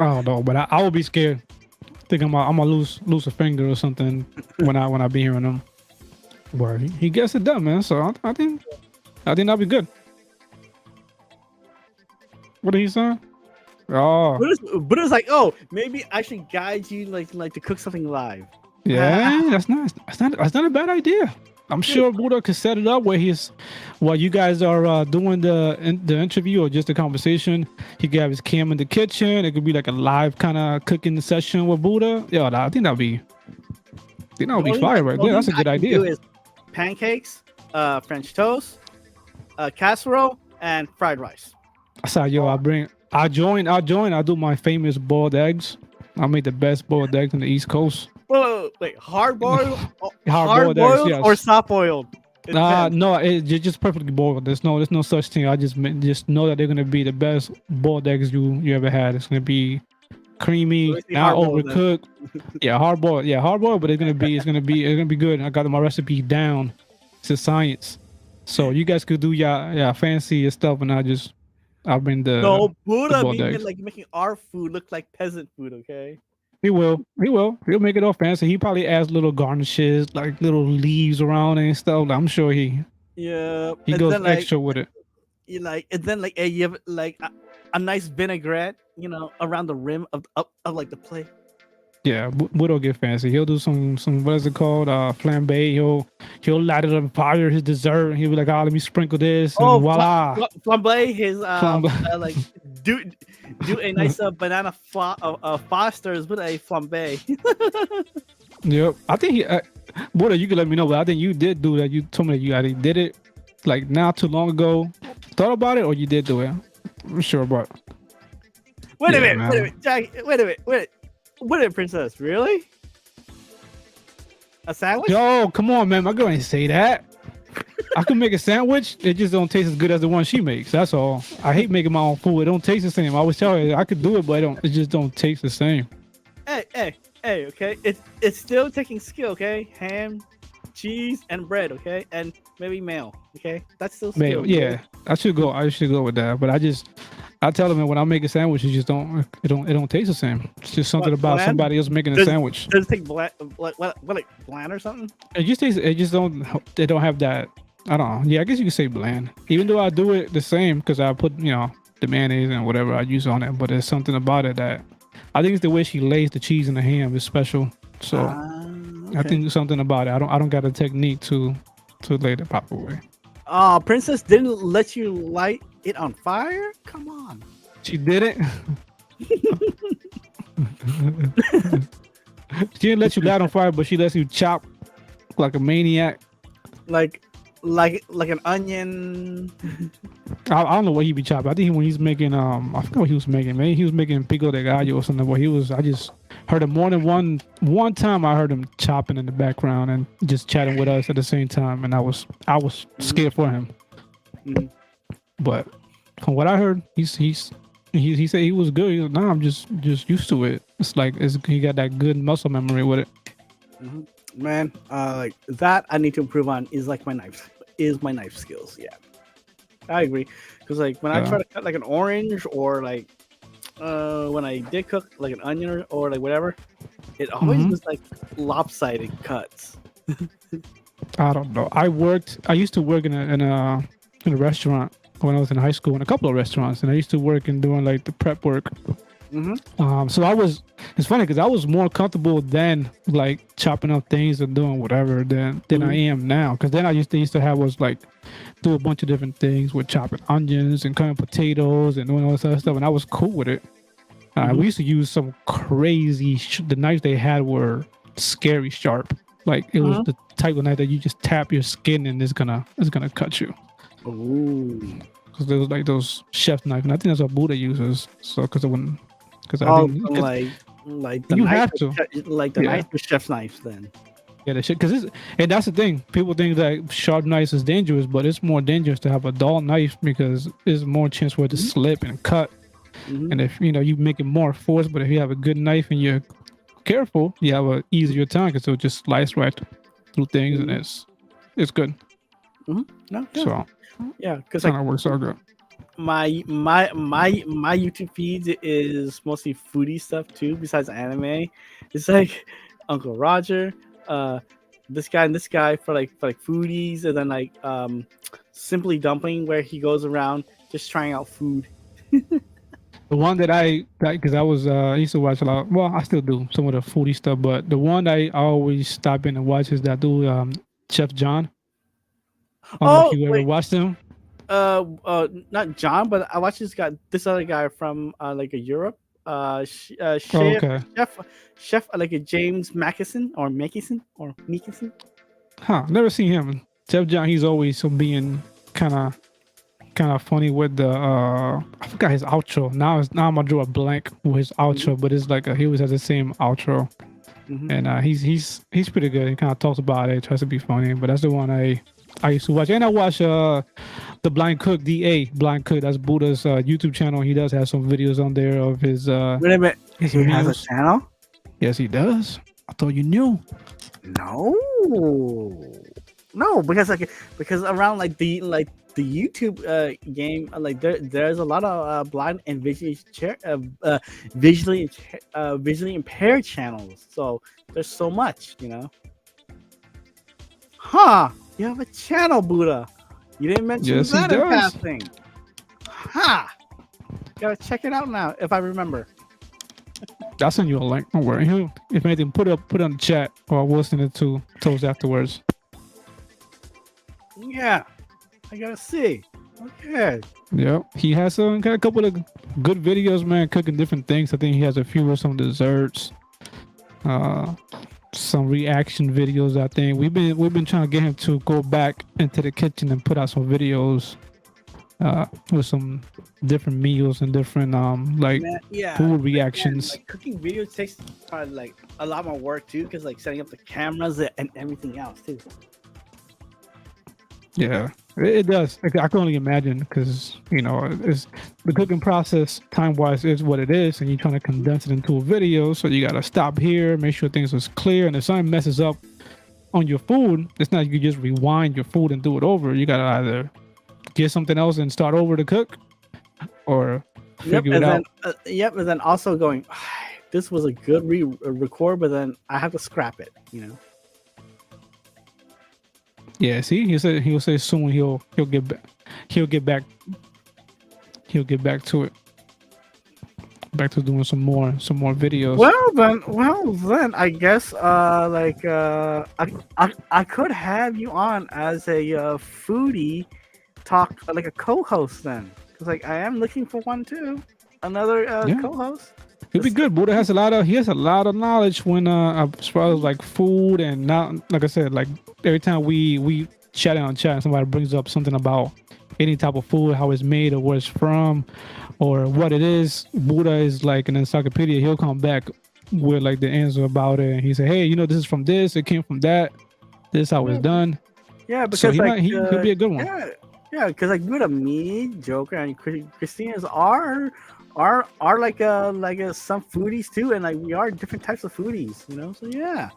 I don't know, but I would be scared. Think I'm gonna lose a finger or something when I be hearing him. But he gets it done, man. So I think that'll be good. What did he say? Oh, But it's like, oh, maybe I should guide you like to cook something live. yeah, that's nice. That's not a bad idea. I'm sure Buddha could set it up where while you guys are doing the interview or just the conversation, he could have his cam in the kitchen. It could be like a live kind of cooking session with Buddha. Yeah, I think that'll be fire right there. That's a good idea. Do is pancakes, French toast, casserole, and fried rice. I said, yo, I join. I do my famous boiled eggs. I make the best boiled eggs on the East Coast. Wait, hard boiled, Hard-boiled eggs, yes. or soft boiled? No, it's just perfectly boiled. There's no such thing. I just know that they're gonna be the best boiled eggs you ever had. It's gonna be creamy, not overcooked. Yeah, hard boiled. Yeah, hard boiled, but it's gonna be good. I got my recipe down. It's a science. So you guys could do fancy stuff, and I'll bring the Buddha boiled being eggs. like making our food look like peasant food. Okay. He will. He'll make it all fancy. He probably adds little garnishes, like little leaves around and stuff. I'm sure he goes then, extra with it. And then you have like a nice vinaigrette, around the rim of like the plate. Yeah, Buddha'll get fancy. He'll do some what is it called? Flambe. He'll light it on fire, his dessert, and he'll be like, let me sprinkle this, and voila. Flambe, his like do a nice banana Foster's with a flambe. Yep. I think he Buddha, you can let me know, but I think you did do that. You told me that you already did it like not too long ago. Thought about it, or you did do it? I'm sure about it. Wait a minute, Jack, wait a minute, princess, really? A sandwich? Yo, come on, man. My girl ain't say that. I can make a sandwich. It just don't taste as good as the one she makes. That's all. I hate making my own food. It don't taste the same. I always tell her I could do it, but it just don't taste the same. Hey, okay. It's still taking skill, okay? Ham, cheese, and bread, okay? And maybe mayo, okay? That's still skill. Mayo, yeah. I should go with that. But I tell them when I make a sandwich, it don't taste the same. It's just something about bland? Somebody else making a sandwich. Does it take bland, like bland or something? They don't have that. I don't know. Yeah, I guess you could say bland. Even though I do it the same because I put the mayonnaise and whatever I use on it, but there's something about it that I think it's the way she lays the cheese and the ham is special. So okay. I think there's something about it. I don't got a technique to lay the proper way. Princess didn't let you light it on fire? Come on. She didn't. She didn't let you light on fire, but she lets you chop like a maniac. Like an onion. I don't know what he be chopping. I think when he's making I forgot what he was making. Maybe he was making pico de gallo or something. But I just heard him more than one time. I heard him chopping in the background and just chatting with us at the same time, and I was scared for him. Mm-hmm. But from what I heard, he said he was good. He was, nah, I'm just used to it. It's like he got that good muscle memory with it. Mm-hmm. Man, like that I need to improve on is like my knife skills. Yeah, I agree. Because like when I try to cut like an orange or like when I did cook like an onion or like whatever, it always was like lopsided cuts. I don't know. I used to work in a restaurant when I was in high school, in a couple of restaurants, and I used to work in doing like the prep work. Mm-hmm. So it's funny because I was more comfortable then, like chopping up things and doing whatever than I am now. Because then I used to have was like do a bunch of different things with chopping onions and cutting potatoes and doing all this other stuff, and I was cool with it. We used to use some crazy. The knives they had were scary sharp. Like it was the type of knife that you just tap your skin and it's gonna cut you. Ooh. Because there was like those chef's knife, and I think that's what Buddha uses. So because like the you knife have to like the knife with chef's knives then. Yeah, and that's the thing. People think that sharp knives is dangerous, but it's more dangerous to have a dull knife because there's more chance for it to slip and cut. Mm-hmm. And if you make it more force, but if you have a good knife and you're careful, you have a easier time because it'll just slice right through things, and Mm-hmm. it's good. Mm-hmm. No, yeah, So yeah. Because kind like of works out good. my YouTube feed is mostly foodie stuff too. Besides anime, it's like Uncle Roger, uh, this guy and this guy for like foodies, and then like simply dumpling where he goes around just trying out food. The one that because I used to watch a lot. Well, I still do some of the foodie stuff, but the one I always stop in and watch is that dude, Chef John. I don't know if Oh you ever wait, watched him. not John, but I watched this other guy from like a Europe, Oh, chef okay. chef chef like a James Mackison. Huh? Never seen him. Chef John. He's always so being kind of funny with the I forgot his outro. Now I'm gonna draw a blank with his outro, but it's like he always has the same outro, Mm-hmm. and he's pretty good. He kind of talks about it, tries to be funny, but that's the one I used to watch. And I watch the Blind Cook, DA Blind Cook. That's Buddha's YouTube channel. He does have some videos on there of his Wait a minute. He has a meals. channel? Yes, he does. I thought you knew. No, no, because around the YouTube game, there's a lot of blind and visually impaired channels. So there's so much, Huh? You have a channel, Buddha. You didn't mention Yes, he that in does. passing. Ha! Gotta check it out now if I remember. I'll send you a link. Don't worry. If anything, put it on the chat, or we'll send it to Toast afterwards. Yeah, I gotta see. Okay. Yeah, he has got a couple of good videos, man, cooking different things. I think he has a few of some desserts, some reaction videos. I think we've been trying to get him to go back into the kitchen and put out some videos, with some different meals and different Man, yeah. food Man, reactions. like cooking videos takes like a lot more work too, because like setting up the cameras and everything else too. Yeah, it does. I can only imagine because it's the cooking process time wise is what it is, and you're trying to condense it into a video. So you gotta stop here, make sure things is clear, and if something messes up on your food, it's not you can just rewind your food and do it over. You gotta either get something else and start over to cook, or Yep, figure it and out. then and then also going, this was a good record, but then I have to scrap it. Yeah, see, he'll say soon he'll get back he'll get back to it, back to doing some more videos. Well then, I guess I could have you on as a foodie talk, like a co-host then, because like I am looking for one too, another Yeah, co-host. it'll be good. Buddha has a lot of knowledge when as far as like food, and now like I said, like every time we chat on chat, somebody brings up something about any type of food, how it's made or where it's from or what it is. Buddha is like an encyclopedia. He'll come back with like the answer about it, and he say, hey, this is from this, it came from that, this is how Yeah, it's done. yeah, So because like he'll be a good one. yeah, because like Buddha, me, Joker, and Christina's are like some foodies too, and like we are different types of foodies. So yeah,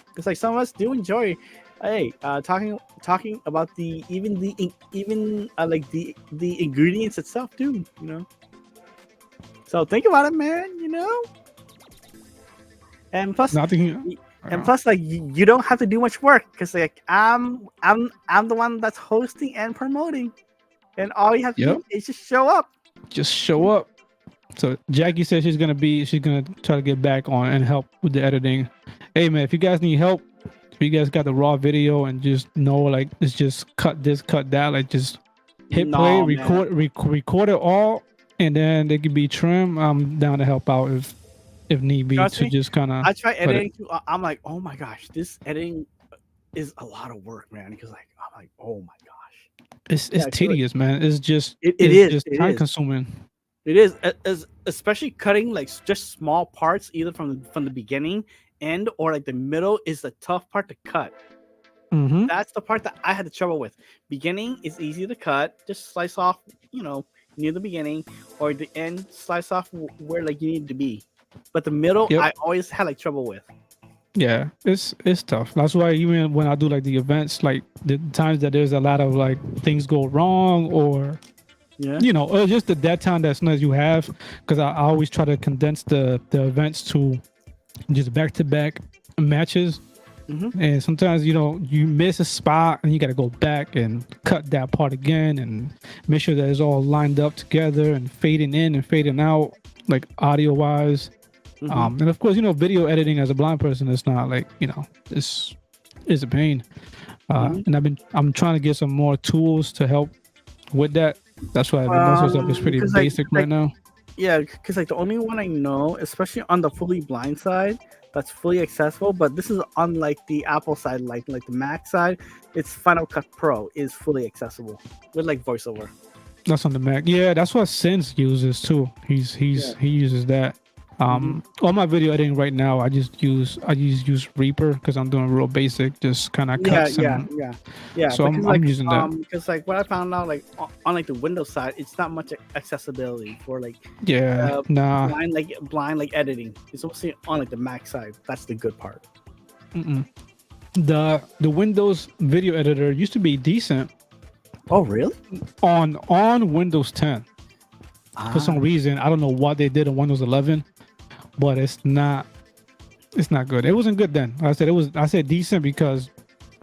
because like some of us do enjoy, talking about like the ingredients itself too. So think about it, man. And plus, Nothing. like you don't have to do much work, because like I'm the one that's hosting and promoting, and all you have to Yep. do is just show up. Just show up. So Jackie says she's gonna try to get back on and help with the editing. Hey man, if you guys need help, if you guys got the raw video and just know like it's just cut this, cut that, like just hit play, No, man. record it all, and then they can be trimmed. I'm down to help out if need be, Trust to me, just kind of I try editing too. I'm like, oh my gosh, this editing is a lot of work, man. Because like I'm like, oh my gosh, it's yeah, 'cause, like, tedious, man. It's just it it's is, just time consuming. it is, especially cutting like just small parts, either from the beginning end or like the middle, is the tough part to cut. Mm-hmm. That's the part that I had the trouble with. Beginning is easy to cut, just slice off, near the beginning, or the end slice off where like you need to be. But the middle, Yep. I always had like trouble with. Yeah, it's tough. That's why even when I do like the events, like the times that there's a lot of like things go wrong, or Yeah. or just the dead time that sometimes you have, because I always try to condense the events to just back to back matches. Mm-hmm. And sometimes you miss a spot and you got to go back and cut that part again and make sure that it's all lined up together and fading in and fading out, like audio wise. Mm-hmm. And of course, video editing as a blind person is not like this is a pain. Mm-hmm. And I'm trying to get some more tools to help with that. That's why most of the stuff is pretty Because basic right now. yeah, because like the only one I know, especially on the fully blind side, that's fully accessible. But this is unlike the Apple side, like the Mac side. It's Final Cut Pro is fully accessible with like voiceover. That's on the Mac. Yeah, that's what Sense uses too. He uses that. Mm-hmm. All my video editing right now, I just use Reaper because I'm doing real basic, just kind of Yeah, cuts yeah, and yeah, yeah. so Because I'm using that. because like what I found out, like on like the Windows side, it's not much accessibility for like Yeah, nah. blind like editing. It's mostly on like the Mac side. That's the good part. Mm-mm. The Windows video editor used to be decent Oh, really? on Windows 10. For some reason, I don't know what they did on Windows 11, but it's not good. It wasn't good then. I said decent because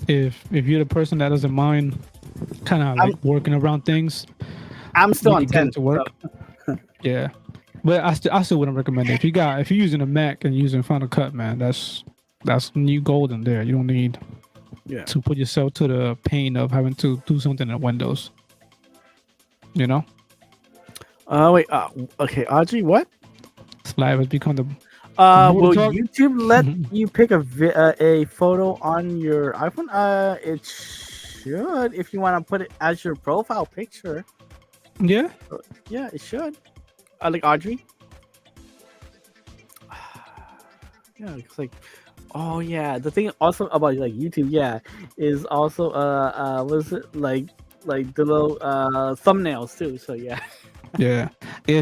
if you're the person that doesn't mind kind of like working around things, I'm still you on can get 10 it to work. so- Yeah, but I still wouldn't recommend it. If you're using a Mac and using Final Cut, man, that's new golden there. You don't need Yeah. to put yourself to the pain of having to do something in Windows. You know, Wait. Okay, Audrey. What? Slav has become the Will Mortal Talk? YouTube let you pick a photo on your iPhone? It should if you want to put it as your profile picture. yeah. Yeah, it should. Like Audrey. Yeah, it's like, oh yeah. The thing also about like YouTube, yeah, is also what is it like the little thumbnails too. So yeah. Yeah,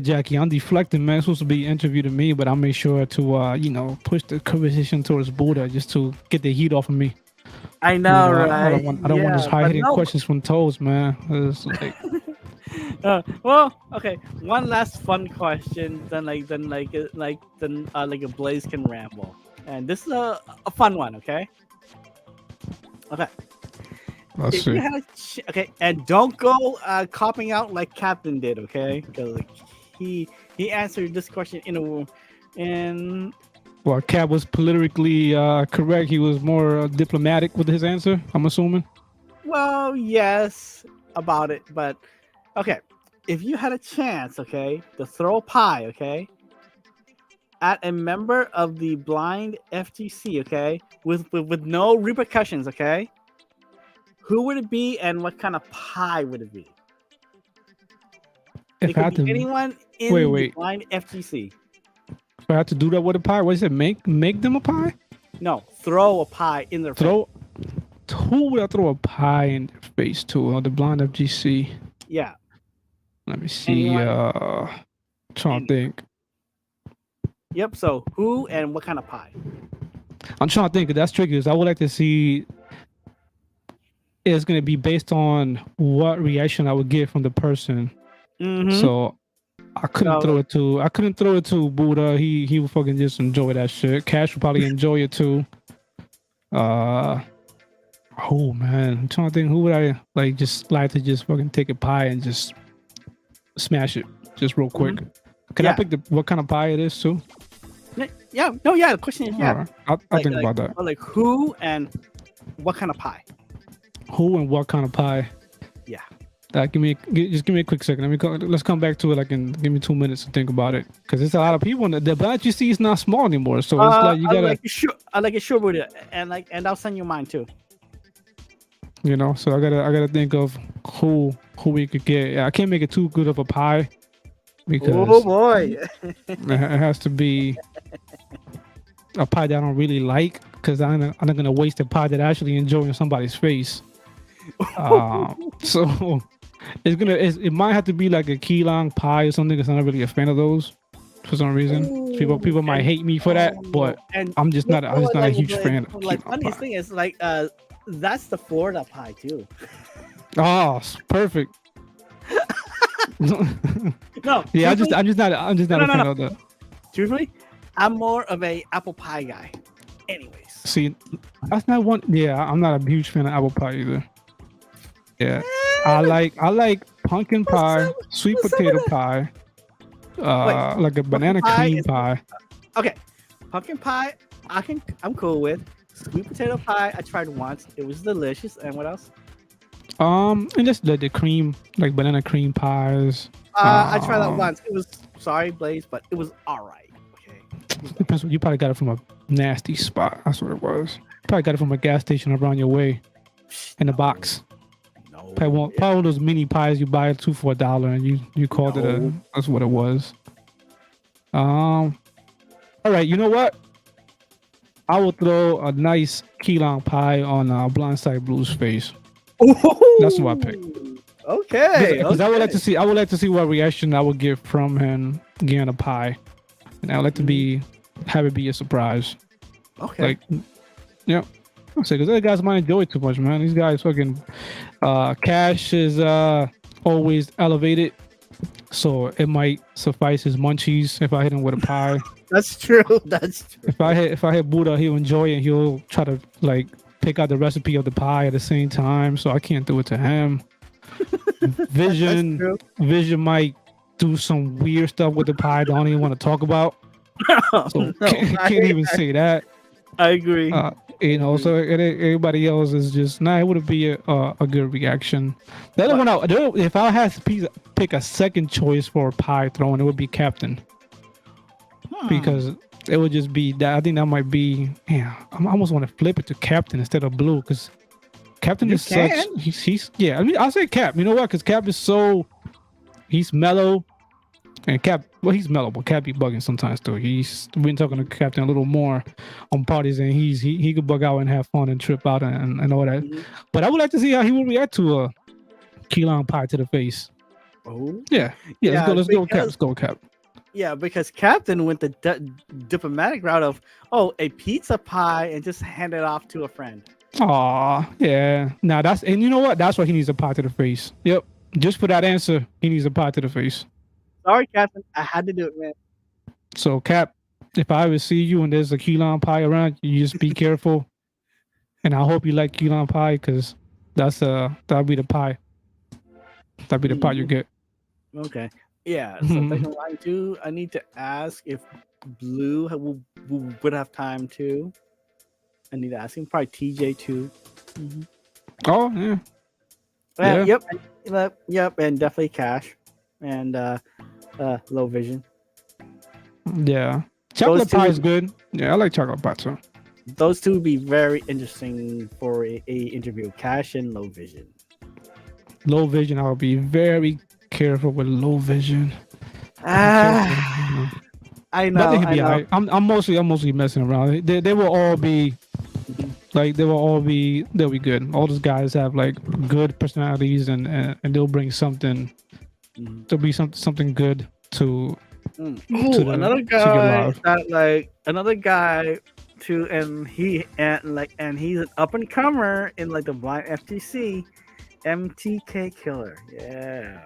Jackie, I'm deflecting, man. It's supposed to be interviewing me, but I made sure to, push the conversation towards Buddha just to get the heat off of me. I know, I right? don't want those high hitting no. questions from Toes, man. It's like, Well, okay. One last fun question, then like a Blaze can ramble, and this is a fun one. Okay. Okay. let's If you see. had okay, and don't go copping out like Captain did, okay? Because like he answered this question in Well, Cap was politically correct. He was more diplomatic with his answer, I'm assuming. well, yes, about it, but okay. If you had a chance, okay, to throw a pie, okay, at a member of the Blind FGC, okay, with no repercussions, okay, who would it be and what kind of pie would it be? If It I could had be to, anyone in the wait. Blind FGC. If I had to do that with a pie, what is it? Make them a pie? No, throw a pie in their face. Who would I throw a pie in their face to? The Blind FGC. Yeah. Let me see. Anyone? Trying to think. Yep. So who and what kind of pie? I'm trying to think. That's tricky. Because I would like to see. It's going to be based on what reaction I would get from the person. Mm-hmm. So I couldn't throw it to Buddha. He would fucking just enjoy that shit. Cash would probably enjoy it too. Oh man, I'm trying to think. Who would I like? Just like to just fucking take a pie and just smash it, just real quick. Can I pick what kind of pie it is too? Yeah. No. Yeah. The question is, yeah. I'll think about that. Like who and what kind of pie? Who and what kind of pie? Yeah. Give me a quick second. Let's come back to it. Give me 2 minutes to think about it, because there's a lot of people. The batch you see is not small anymore, so it's like you gotta. I like a sure Buddha, and I'll send you mine too. So I gotta think of who we could get. Yeah, I can't make it too good of a pie because oh boy, it has to be a pie that I don't really like, because I'm not gonna waste a pie that I actually enjoy in somebody's face. So It might have to be like a key lime pie or something, because I'm not really a fan of those for some reason. People might hate me for that, but and I'm just not a huge fan of key lime funniest pie. thing is like that's the Florida pie too. Oh, it's perfect. No, Yeah, truthfully, I'm just not no, a no, fan no. of that. Truthfully, I'm more of a apple pie guy. Anyways, See, that's not one. Yeah, I'm not a huge fan of apple pie either. Yeah, I like pumpkin what's pie, up? sweet What's up with potato that? pie, Wait, like a pumpkin banana pie cream is pie. okay. Pumpkin pie, I'm cool with. Sweet potato pie, I tried once. It was delicious. And what else? And just the cream, like banana cream pies. I tried that Um, once. It was sorry, Blaze, but it was all right. Okay. It was all depends. You probably got it from a nasty spot. That's what it was. Probably got it from a gas station around your way right. in a No, box. no, Probably one of those mini pies you buy 2 for $1, and you called it a. no. That's what it was. All right. You know what? I will throw a nice key lime pie on Blindside Blue's face. That's what I picked. Okay. Because I would like Okay. to see. I would like to see what reaction I would get from him getting a pie, and I would like to have it be a surprise. Okay. Like, yeah. I say because other guys might enjoy it too much, man. These guys fucking cash is always elevated, so it might suffice his munchies if I hit him with a pie. That's true. That's true. If I hit Buddha, he'll enjoy it. And he'll try to like pick out the recipe of the pie at the same time. So I can't do it to him. Vision That's true. Vision might do some weird stuff with the pie that I don't even want to talk about. So No, can't even say that. I agree. So everybody else is just it would be a good reaction. The other one, if I had to pick a second choice for pie throwing, it would be Captain, because it would just be that. I think that might be. Yeah, I almost want to flip it to Captain instead of Blue, because Captain is such. He's yeah. I mean, I'll say Cap. You know what? Because Cap is he's mellow. And Cap, well, he's mellow, but Cap be bugging sometimes too. We've been talking to Captain a little more on parties, and he could bug out and have fun and trip out and all that. Mhm. But I would like to see how he would react to a key lime pie to the face. Oh. Yeah. Let's go with Cap. Let's go with Cap. Yeah, because Captain went the diplomatic route of a pizza pie and just hand it off to a friend. Aw, yeah. Now and you know what? That's why he needs a pie to the face. Yep. Just for that answer, he needs a pie to the face. Sorry, Captain. I had to do it, man. So Cap, if I ever see you and there's a key lime pie around, you just be careful. And I hope you like key lime pie, because that'll be the pie. That'll be the pie you get. Okay. Yeah. So second line too. I need to ask if Blue would have time too. I need to ask him. Probably TJ too. Oh yeah. Yep. Yep. And definitely Cash. And Low Vision. Yeah. Chocolate Those two- pie is good. Yeah, I like chocolate pie too. Those two would be very interesting for a interview. Cash and Low Vision. Low Vision, I would be very careful with Low Vision. I But know. he'll be alright. I'm mostly messing around. They will all be like they'll be good. All those guys have like good personalities, and they'll bring something. There'll be something good to. Another guy another guy too, and he's an up and comer in like the Blind FGC, MTK Killer. Yeah.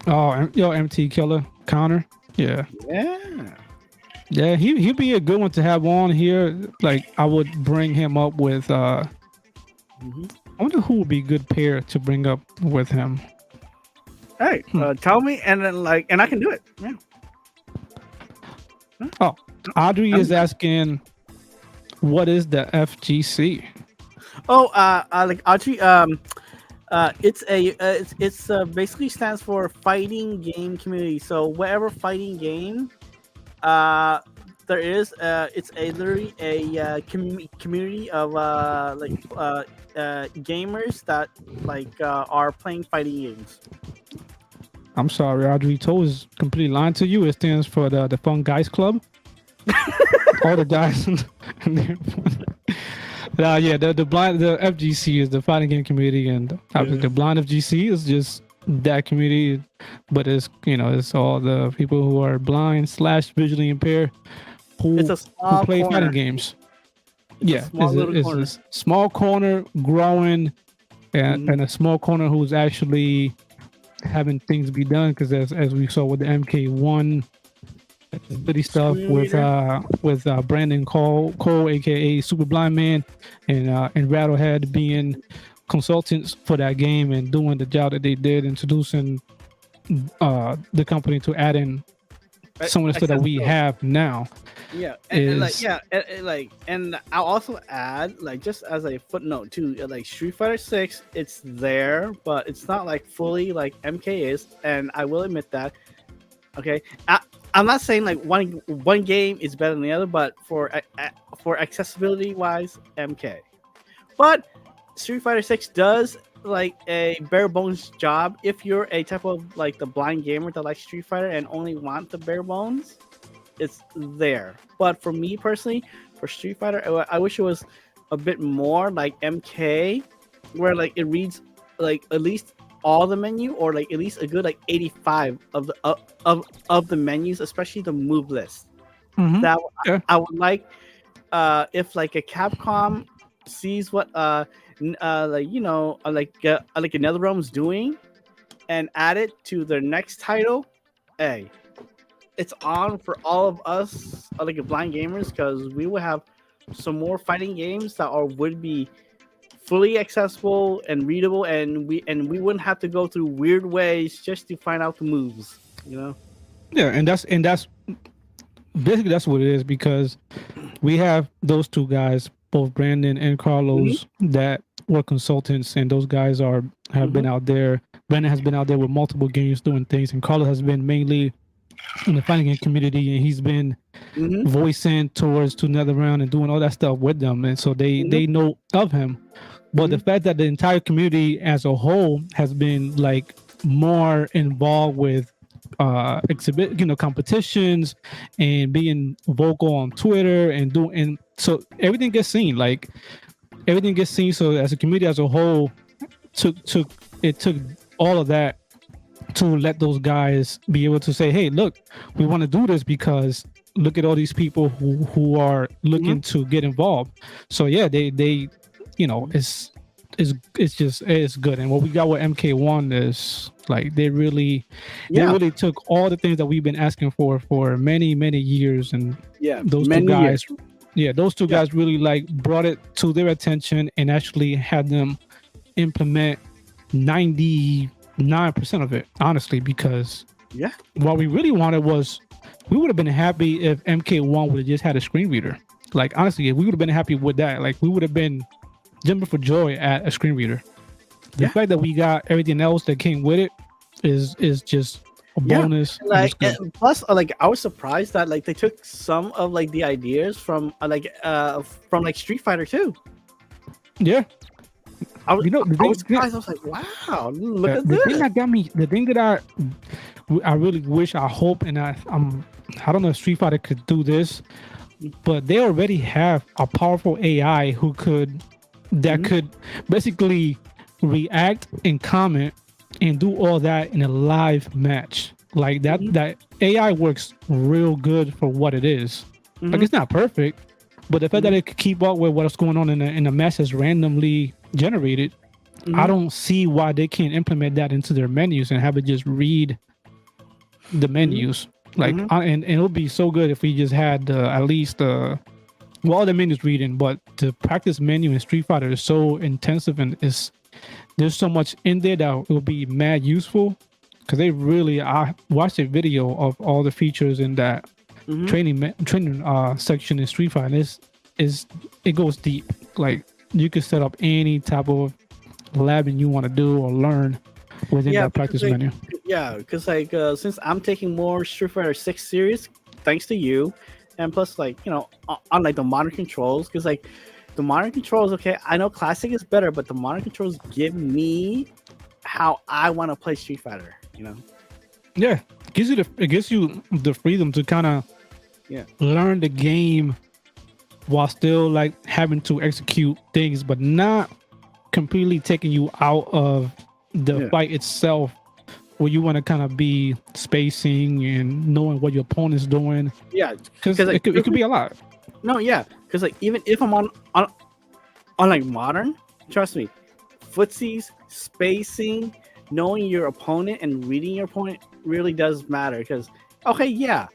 Oh, MT Killer Counter. Yeah. Yeah, he'd be a good one to have on here. Like I would bring him up with. I wonder who would be a good pair to bring up with him. Hey, tell me, and then and I can do it. Yeah. Oh, Audrey is asking, what is the FGC? Oh, like Audrey, it's basically stands for Fighting Game Community. So whatever fighting game, there is, it's literally a community of gamers that are playing fighting games. I'm sorry, Audrey. Toe is completely lying to you. It stands for the Fun Guys Club. All the guys. The FGC is the fighting game community, and obviously the Blind FGC is just that community, but it's it's all the people who are blind slash visually impaired It's who a who small play fighting corner. games. It's a Yeah, small little it's a corner. small corner growing, Hmm. and a small corner who's actually having things be done. Because as we saw with the MK1 accessibility stuff Screen reader. with Brandon Cole, aka Super Blind Man, and Rattlehead being consultants for that game and doing the job that they did, introducing the company to add in some of the stuff that we Accessibility. have now Yeah, and like is yeah, and I'll also add like just as a footnote too, like Street Fighter Six, it's there, but it's not like fully like MK is, and I will admit that. Okay, I'm not saying like one game is better than the other, but for accessibility wise, MK. But Street Fighter Six does like a bare bones job if you're a type of like the blind gamer that likes Street Fighter and only want the bare bones. It's there. But for me personally, for Street Fighter, I wish it was a bit more like MK, where like it reads like at least all the menu, or like at least a good like 85 of of the menus, especially the move list. mm-hmm. That Yeah. I would like if like a Capcom sees what like like another realm's doing and add it to their next title. Hey, it's on for all of us like blind gamers, because we will have some more fighting games that are would be fully accessible and readable, and we wouldn't have to go through weird ways just to find out the moves, you know. Yeah, and that's basically that's what it is, because we have those two guys, both Brandon and Hmm. Carlos, that were consultants, and those guys are have Hmm. been out there. Brandon has been out there with multiple games doing things, and Carlos has been mainly in the fighting game community, and he's been Hmm. voicing towards to NetherRealm and doing all that stuff with them, and so Hmm. they know of him. But the Hmm. fact that the entire community as a whole has been like more involved with exhibit competitions and being vocal on Twitter and doing, and so everything gets seen, like everything gets seen. So as a community as a whole took all of that to let those guys be able to say, hey, look, we want to do this because look at all these people who are Hmm. looking to get involved. So yeah, they it's just it's good. And what we got with MK1 is like they Yeah. really took all the things that we've been asking for many years, and Yeah, those two many years. guys, yeah, those two Yeah. guys really like brought it to their attention and actually had them implement 99% of it, honestly, because Yeah. what we really wanted was we would have been happy if MK1 would have just had a screen reader. Like honestly, we would have been happy with that. Like we would have been jumping for joy at a screen reader. The Yeah. fact that we got everything else that came with it is just a Yeah. bonus, and it's Like good. plus like I was surprised that like they took some of like the ideas from like Street Fighter 2. Yeah, I was the I was thing, surprised. I was like, wow, look at the thing this. that got me, the thing that I really wish, I hope, and I don't know if Street Fighter could do this, but they already have a powerful AI that Hmm. could basically react and comment and do all that in a live match. Like Hmm. that AI works real good for what it is. Like Hmm. it's not perfect, but the fact that Hmm. it could keep up with what's going on in a match that's randomly generated, I Hmm. don't see why they can't implement that into their menus and have it just read the Hmm. menus. Like Hmm. and it would be so good if we just had at least well, all the menus reading, but the practice menu in Street Fighter is so intensive, and is there's so much in there that it will be mad useful, because they really, I watched a video of all the features in that Hmm. training section in Street Fighter. And is it goes deep. Like you could set up any type of labbing you want to do or learn within Yeah, that because practice like menu. since I'm taking more Street Fighter 6 series, thanks to you, and plus like on like the modern controls, because like the modern controls, okay, I know classic is better, but the modern controls give me how I want to play Street Fighter. Yeah, it gives you the freedom to kind of Yeah. learn the game while still like having to execute things, but not completely taking you out of the Yeah. fight itself where you want to kind of be spacing and knowing what your opponent's doing, Yeah, because because like it could be a lot. no, yeah, because like even if I'm on like modern, trust me, footsies, spacing, knowing your opponent and reading your opponent really does matter. Because okay, yeah,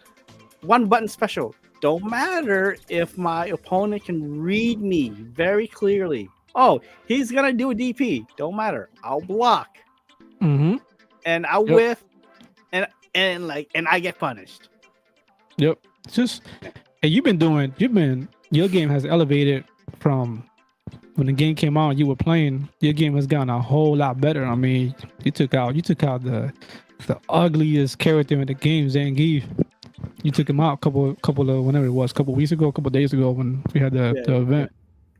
one button special don't matter if my opponent can read me very clearly. Oh, he's gonna do a DP. Don't matter. I'll block Mm-hmm. and I'll Yep. whiff and I get punished. Yep. It's just, and your game has elevated from when the game came out and you were playing. Your game has gotten a whole lot better. I mean, you took out the ugliest character in the game, Zangief. You took him out couple of whenever it was, couple weeks ago, a couple days ago when we had Yeah, the event.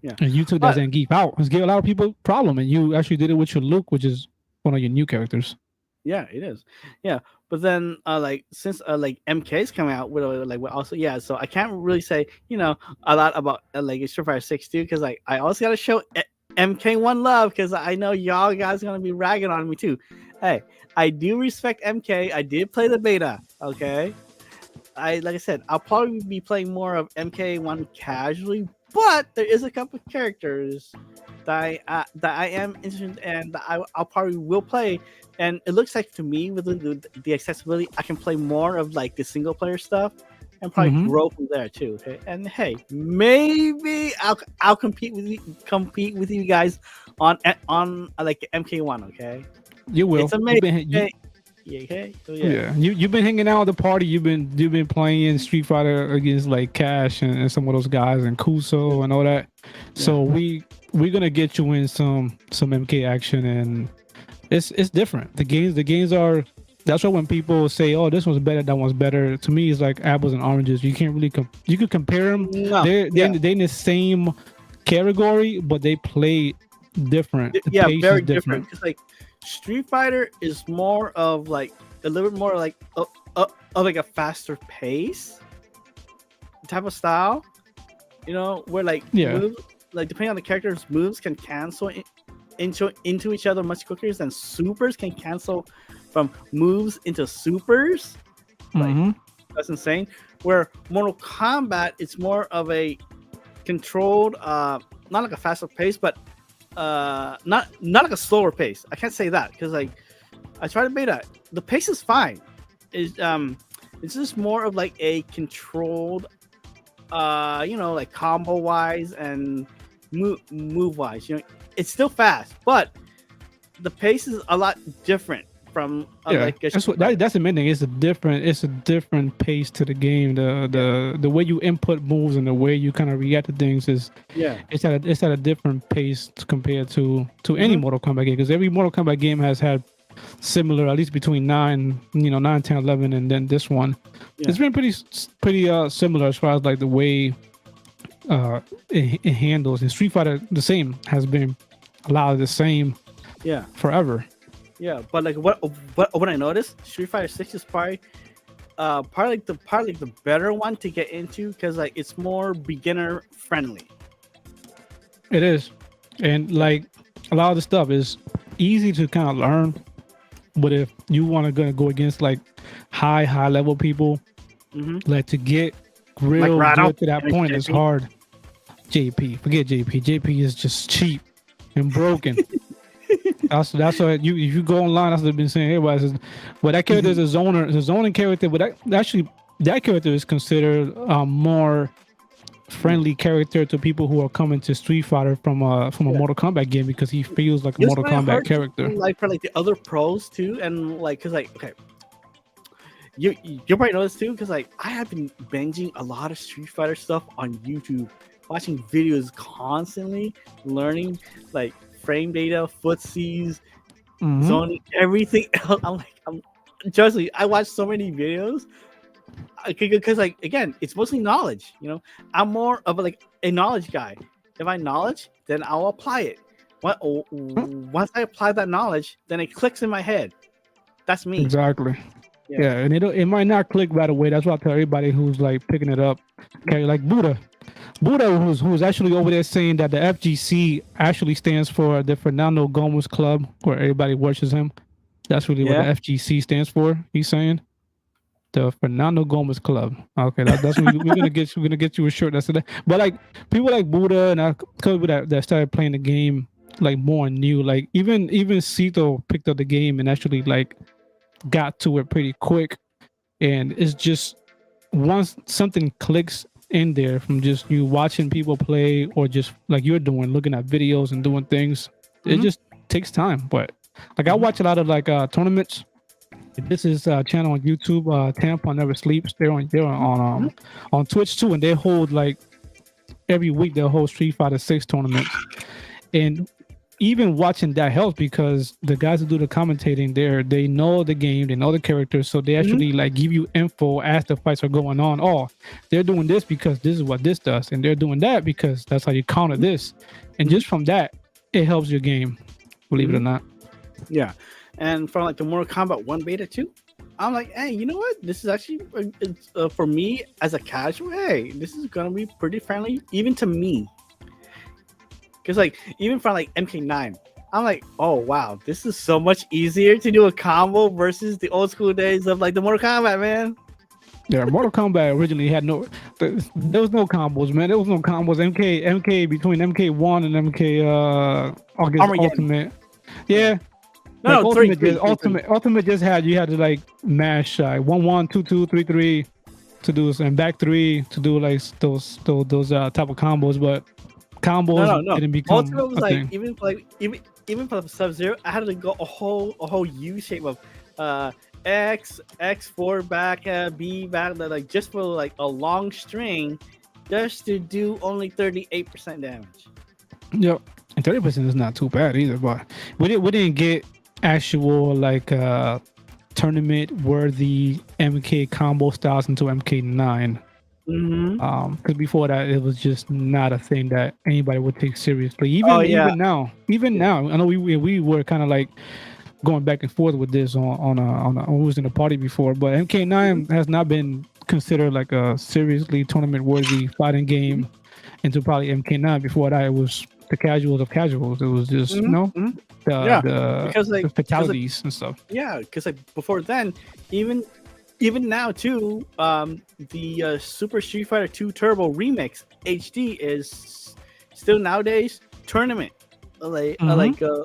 yeah. And you took that Zangief out. It's gave a lot of people a problem, and you actually did it with your Luke, which is one of your new characters. Yeah, it is. Yeah, but then like since like MK's coming out with also yeah, so I can't really say a lot about like Street Fighter 6 too because like I also got to show MK1 love because I know y'all guys gonna be ragging on me too. Hey, I do respect MK. I did play the beta. Okay, like I said, I'll probably be playing more of MK1 casually, but there is a couple of characters that I am interested and that I'll probably will play. And it looks like to me with the accessibility, I can play more of like the single player stuff and probably grow from there too. Okay, and hey, maybe I'll compete with you guys on like MK1. Okay, You will. it's amazing. Yeah, okay. So, yeah. You've been hanging out at the party. You've been playing Street Fighter against like Cash and some of those guys and Kuso and all that. So we're gonna get you in some MK action, and it's different. The games are. That's why when people say, "Oh, this one's better, that one's better," to me, it's like apples and oranges. You can't really you could compare them. No, they're in the same category, but they play different. The yeah, pace very is different. Because like Street Fighter is more of like a little bit more like of like a faster pace type of style. Where like moves, like depending on the character's moves can cancel into each other much quicker than supers can cancel from moves into supers. Like that's insane. Where Mortal Kombat, it's more of a controlled, not like a faster pace, but not like a slower pace. I can't say that because like I tried to beta. The pace is fine. It's just more of like a controlled, like combo wise and move wise. It's still fast, but the pace is a lot different from like that's the main thing. It's a different pace to the game. The way you input moves and the way you kind of react to things is it's at a different pace compared to any Mortal Kombat game, because every Mortal Kombat game has had similar, at least between 9, 9, 10, 11, and then this one. It's been pretty similar as far as like the way it handles. And Street Fighter the same has been a lot of the same forever. Yeah, but like what I noticed, Street Fighter 6 is probably the better one to get into because like it's more beginner friendly. It is, and like a lot of the stuff is easy to kind of learn, but if you want to go against like high level people, like to get real like good to that point is hard. JP, forget JP. JP is just cheap and broken. That's what if you go online, that's what I've been saying. Everybody says, well, that character is a zoner, it's a zoning character, but that character is considered a more friendly character to people who are coming to Street Fighter from a Mortal Kombat game, because he feels like a Mortal Kombat character. Like for like the other pros too, and like because like okay, you probably know this too, because like I have been binging a lot of Street Fighter stuff on YouTube, watching videos constantly, learning like frame data, footsies, zoning, everything else. Trust me, I watch so many videos because like again, it's mostly knowledge. I'm more of a knowledge guy. If I knowledge, then I'll apply it. Once I apply that knowledge, then it clicks in my head. That's me. Exactly. Yeah, and it might not click right away. That's why I tell everybody who's like picking it up. Okay, like Buddha, who's actually over there saying that the FGC actually stands for the Fernando Gomez Club, where everybody worships him. That's really what the Yeah. FGC stands for. He's saying the Fernando Gomez Club. Okay, that's what we're gonna get you a shirt. That's that. But like people like Buddha and people that started playing the game like more new. Like even Cito picked up the game and actually like got to it pretty quick. And it's just once something clicks in there from just you watching people play or just like you're doing, looking at videos and doing things, it Mhm. just takes time. But like I Mhm. watch a lot of like tournaments. This is a channel on YouTube, Tampa Never Sleeps. On Twitch too, and they hold like every week they'll hold Street Fighter 6 tournaments. And even watching that helps because the guys who do the commentating there, they know the game, they know the characters, so they Mhm. actually like give you info as the fights are going on. Oh, they're doing this because this is what this does, and they're doing that because that's how you counter this. And just from that, it helps your game, believe it or not. Yeah. And from like the Mortal Kombat 1 beta 2, I'm like, hey, you know what? This is actually for me as a casual. Hey, this is gonna be pretty friendly, even to me. Because like even from like MK9, I'm like, oh wow, this is so much easier to do a combo versus the old school days of like the Mortal Kombat, man. Yeah, Mortal Kombat originally had there was no combos, man. There was no combos. MK between MK1 and MK I guess Armageddon. Ultimate. Yeah. No, Like no, Ultimate three. Ultimate just had you had to like mash 1-1, 2-2, 3-3 to do and back three to do like those type of combos, but combos No. didn't become Ultimate was a like thing. even for Sub-Zero, I had to go a whole U shape of X4 back, B back, like just for like a long string, just to do only 38% damage. Yep. And 30% is not too bad either, but we didn't get actual like tournament worthy MK combo styles until MK9. Mm-hmm. Because before that it was just not a thing that anybody would take seriously. Oh Even yeah. even now, I know we were kind of like going back and forth with this on who was in the party before, but MK9 has not been considered like a seriously tournament worthy fighting game until probably MK9. Before that, it was the casuals of casuals. It was just Yeah, because the fatalities and stuff. yeah, because like before then, even now too, the Super Street Fighter 2 Turbo Remix HD is still nowadays tournament, like a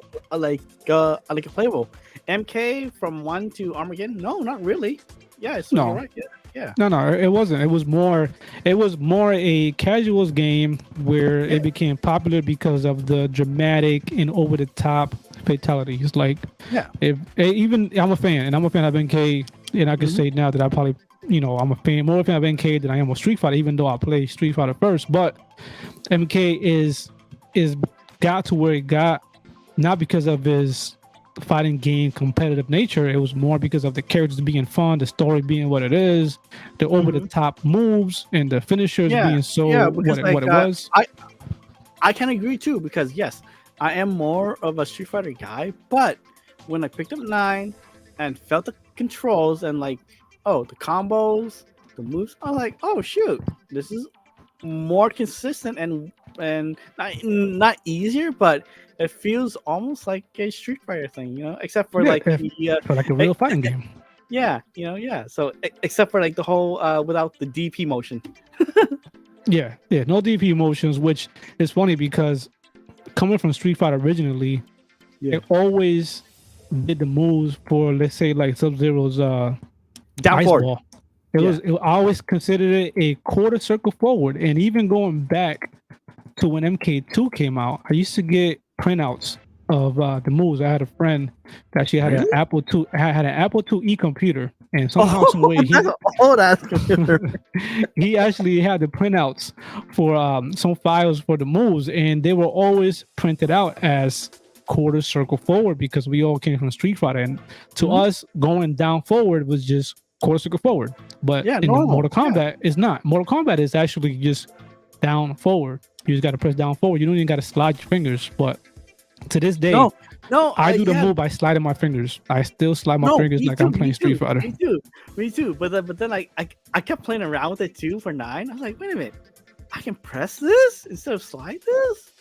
playable. MK from 1 to Armageddon? No, not really. Yeah, so No. you're right. Yeah. No, it wasn't. It was more a casuals game where Yeah. it became popular because of the dramatic and over the top fatalities. Like, Yeah. even I'm a fan, and I'm a fan of NK, and I can say now that I probably I'm a more a fan of NK than I am of Street Fighter, even though I play Street Fighter first. But MK is got to where it got not because of his fighting game competitive nature. It was more because of the characters being fun, the story being what it is, the over the top moves, and the finishers being so because what it was. I can agree too, because yes, I am more of a Street Fighter guy, but when I picked up 9 and felt the controls and like, oh, the combos, the moves, I'm like, oh shoot, this is more consistent and not easier, but it feels almost like a Street Fighter thing, except for like the for like a real fighting game. yeah, yeah. So except for like the whole without the DP motion. Yeah, no DP motions, which is funny because coming from Street Fighter originally, it always did the moves for, let's say, like Sub-Zero's down ice forward. ball. I always considered it a quarter circle forward, and even going back to when MK2 came out, I used to get printouts of the moves. I had a friend that actually had an Apple II, had an Apple IIe computer, and somehow, some way, he actually had the printouts for some files for the moves, and they were always printed out as quarter circle forward because we all came from Street Fighter, and to us, going down forward was just quarter circle forward. But in Mortal Kombat, it's not. Mortal Kombat is actually just down forward. You just got to press down forward. You don't even got to slide your fingers. But to this day, I do the move by sliding my fingers. I still slide my fingers like I'm playing Street Fighter. Me too. But then like I kept playing around with it too for 9. I was like, wait a minute, I can press this instead of slide this.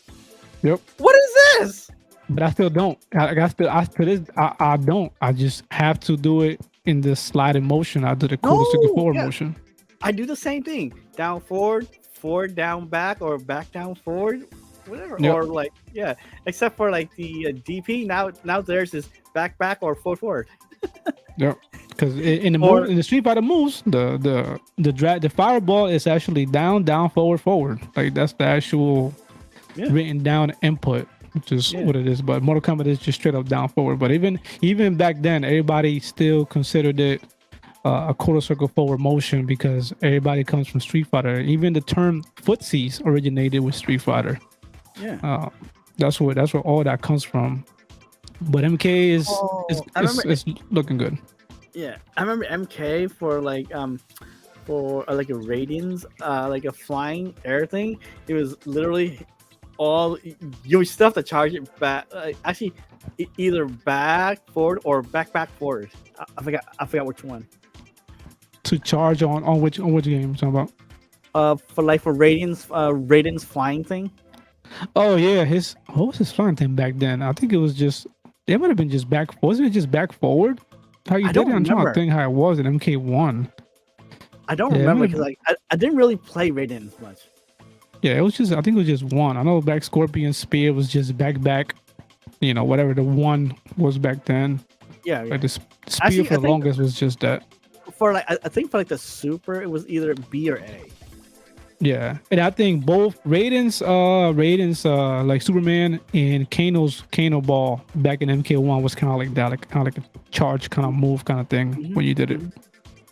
Yep. What is this? but I still don't. I to this, I don't. I just have to do it in the sliding motion. I do the quarter circle No, forward yeah, motion. I do the same thing. Down forward, forward down back, or back down forward, whatever. Yep. Or like yeah, except for like the DP. Now theirs is back back or forward forward. Yep. Because in the move Or in the Street Fighter moves, the fireball is actually down down forward forward. Like that's the actual yeah, written down input, which is yeah, what it is. But Mortal Kombat is just straight up down forward. But even back then, everybody still considered it a quarter circle forward motion because everybody comes from Street Fighter. Even the term footsies originated with Street Fighter. yeah. That's where all that comes from. But MK Oh, I remember. is looking good. Yeah, I remember MK for like a radians, like a flying air thing. It was literally all you still have to charge it back. Actually, either back forward or back forward. I forgot which one. To charge on which game you're talking about? For Radiant's flying thing. Oh yeah, his what was his flying thing back then? I think it was just it might have been just back. Wasn't it just back forward? How you I did don't it? I'm trying to remember. think how it was in MK1. I don't Yeah, remember because like I didn't really play Radiant much. yeah, it was just I think it was just one. I know back Scorpion Spear was just back. Whatever the one was back then. Yeah, yeah. Like the spear Actually, for I the think longest was just that. for like I think for like the super, it was either B or A. Yeah, and I think both Raiden's like Superman and Kano Ball back in MK1 was kind of like that, like kind of like a charge kind of move kind of thing Mhm, when you did it mhm.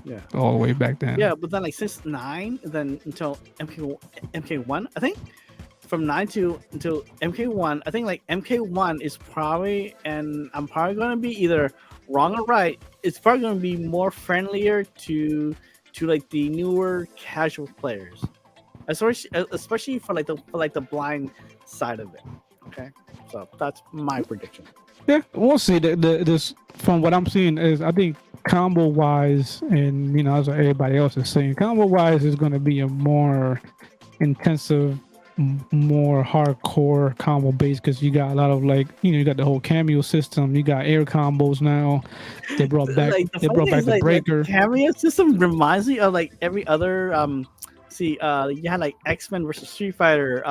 Yeah. all the way back then. Yeah, but then like since 9, then until MK1, I think from 9 to until MK1, I think like MK1 is probably, and I'm probably gonna be either wrong or right. It's probably gonna be more friendlier to like the newer casual players, especially for like the blind side of it. Okay, so that's my prediction. Yeah, we'll see. This from what I'm seeing is I think combo wise, and as everybody else is saying, combo wise is going to be a more intensive, more hardcore combo base because you got a lot of like you got the whole cameo system. You got air combos now. They brought back Like the they funny brought thing back is the like the breaker. cameo system reminds me of like every other see you had like X-Men versus Street Fighter,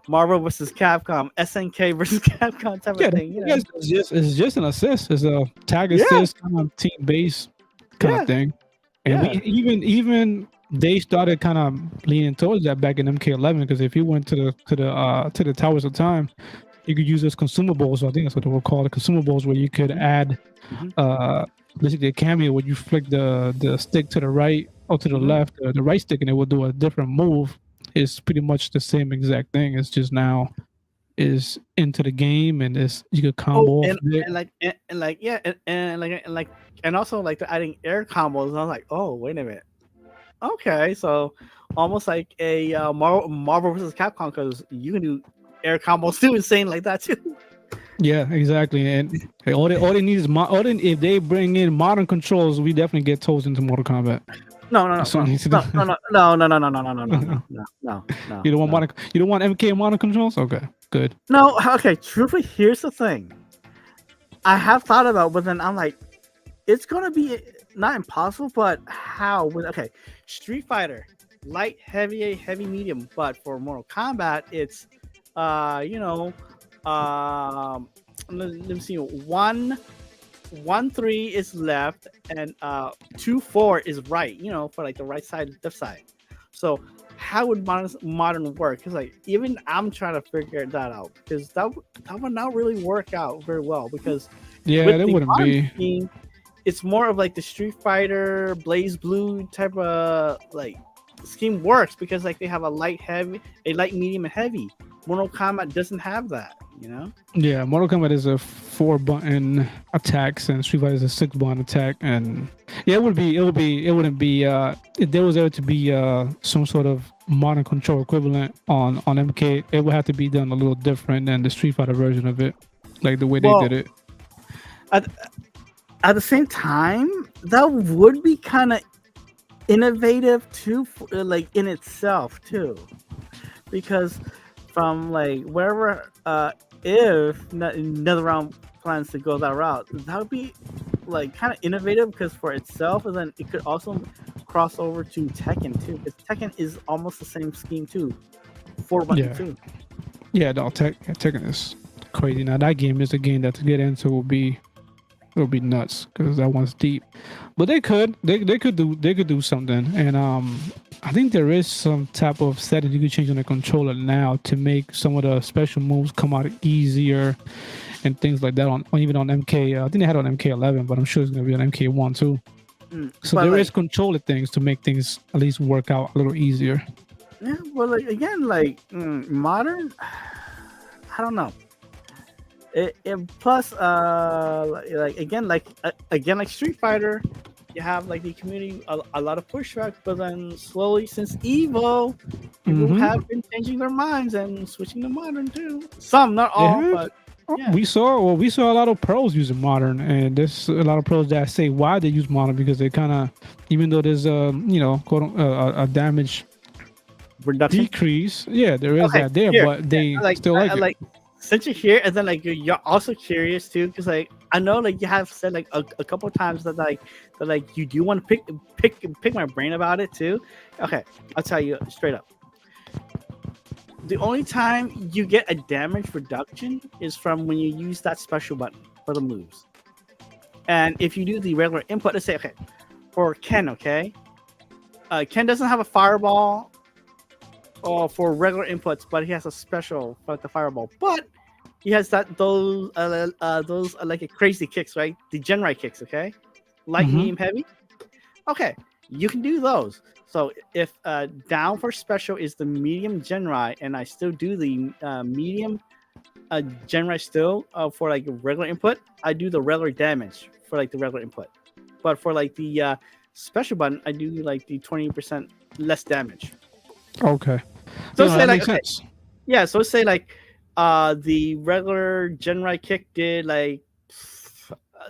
Marvel versus Capcom, SNK versus Capcom type of Yeah, thing, it's just an assist. It's a tag yeah, assist kind of team base kind of yeah, thing. And we yeah. even they started kind of leaning towards that back in MK11 because if you went to the Towers of Time, you could use those consumables. I think that's what they were called, the consumables, where you could add Hmm. uh basically a cameo where you flick the stick to the right or to the Hmm. left, the right stick, and it will do a different move. It's pretty much the same exact thing. It's just now is into the game and it's you could Oh, combo off and of it. and like and like yeah, and also like they're adding air combos. And I was like, oh wait a minute, okay, so almost like a Marvel versus Capcom because you can do air combos too, insane like that too. Yeah, exactly. And hey, all they need is if they bring in modern controls, we definitely get toes into Mortal Kombat. No, no, no, That's what no, needs to do. no, no, no, no, no, no, no, no, no, no, no, no, no, no, You don't want no. you don't want MK modern controls? Okay, good. No, okay. Truthfully, here's the thing. I have thought about, but then I'm like, it's gonna be not impossible, but how? Okay, Street Fighter, light, heavy, heavy, medium. But for Mortal Kombat, it's uh, you know, let me see, 1 3 is left, and 2 4 is right. For like the right side, left side. So how would modern work? Because like even I'm trying to figure that out because that would not really work out very well because Yeah, with that the wouldn't modern be. scheme, it's more of like the Street Fighter, Blaze Blue type of like scheme works because like they have a light, medium, and heavy. Mortal Kombat doesn't have that. Yeah, Mortal Kombat is a 4-button attacks and Street Fighter is a 6-button attack. And yeah, it wouldn't be if there was ever to be some sort of modern control equivalent on MK, it would have to be done a little different than the Street Fighter version of it, like the way they did Well, it. at at the same time, that would be kind of innovative too, like in itself too, because from like wherever if NetherRealm plans to go that route, that would be like kind of innovative because for itself, and then it could also cross over to Tekken too. Because Tekken is almost the same scheme too, 4 button Yeah, too. yeah. No, Tekken is crazy. Now that game is a game that to get into will be nuts because that one's deep. But they could do something, and I think there is some type of setting you can change on the controller now to make some of the special moves come out easier and things like that on even on MK. I think they had it on MK11, but I'm sure it's gonna be on MK1 too. So But there like, is controller things to make things at least work out a little easier. yeah, but like again, like modern, I don't know. Plus, like again, like Street Fighter, you have like the community a lot of pushback, but then slowly since Evo, people Mm-hmm. have been changing their minds and switching to modern too. Some, not They all, have. but yeah. We saw a lot of pros using modern, and there's a lot of pros that say why they use modern because they kind of, even though there's a damage Reduction. decrease, yeah, there is Okay, that there, here, but they like still like I it. like since you're here, and then like you're also curious too, because like I know like you have said like a couple of times that like you do want to pick my brain about it too. Okay, I'll tell you straight up. The only time you get a damage reduction is from when you use that special button for the moves. And if you do the regular input, let's say, okay, for Ken, okay, Ken doesn't have a fireball or for regular inputs, but he has a special for the fireball. But he has those like a crazy kicks, right? The Genrai kicks, okay, light, Mm-hmm. medium, heavy. Okay, you can do those. So if down for special is the medium Genrai, and I still do the medium Genrai still for like regular input, I do the regular damage for like the regular input. But for like the special button, I do like the 20% less damage. Okay, So yeah, no, say that like makes okay, sense. yeah. So say like the regular Genrai kick did like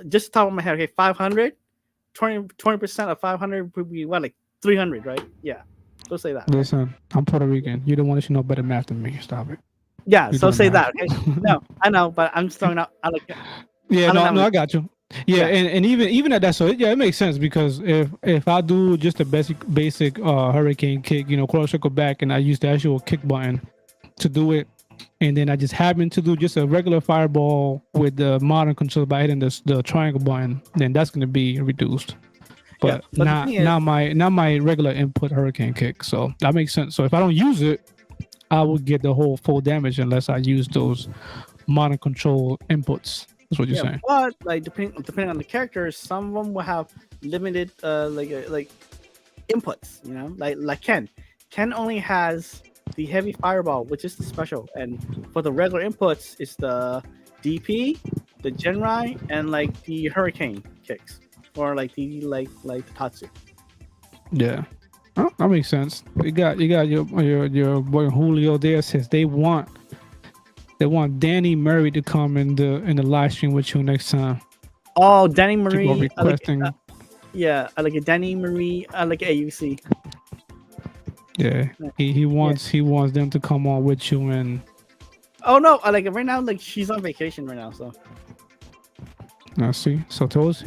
just top of my head, okay, 500, 20% of 500 would be what, like 300, right? Yeah. So say that, okay? Listen, I'm Puerto Rican. You don't want to know better math than me. Stop it. Yeah, You're so doing say math. that, okay? No, I know, but I'm just throwing out. Yeah, I don't no, know. no, I got you. Yeah, Yeah, and even at that, so yeah, it makes sense because if I do just a basic hurricane kick, quarter circle back, and I use the actual kick button to do it, and then I just happen to do just a regular fireball with the modern control by hitting the triangle button, then that's going to be reduced. yeah. But But the thing is, not my regular input hurricane kick. So that makes sense. So if I don't use it, I will get the whole full damage unless I use those modern control inputs. That's what you're yeah, saying. but like depending on the characters, some of them will have limited like inputs. Like Ken. Ken only has the heavy fireball, which is the special, and for the regular inputs, it's the DP, the Genrai, and like the hurricane kicks, or like the Tatsu. Yeah. Oh, that makes sense. You got your boy Julio there says they want Danny Murray to come in the live stream with you next time. Oh, Danny People are Marie, requesting. yeah, I like a Danny Marie, I like AUC. Yeah, he Yeah. wants them to come on with you and Oh no, I like right now. Like she's on vacation right now, so see. So Toes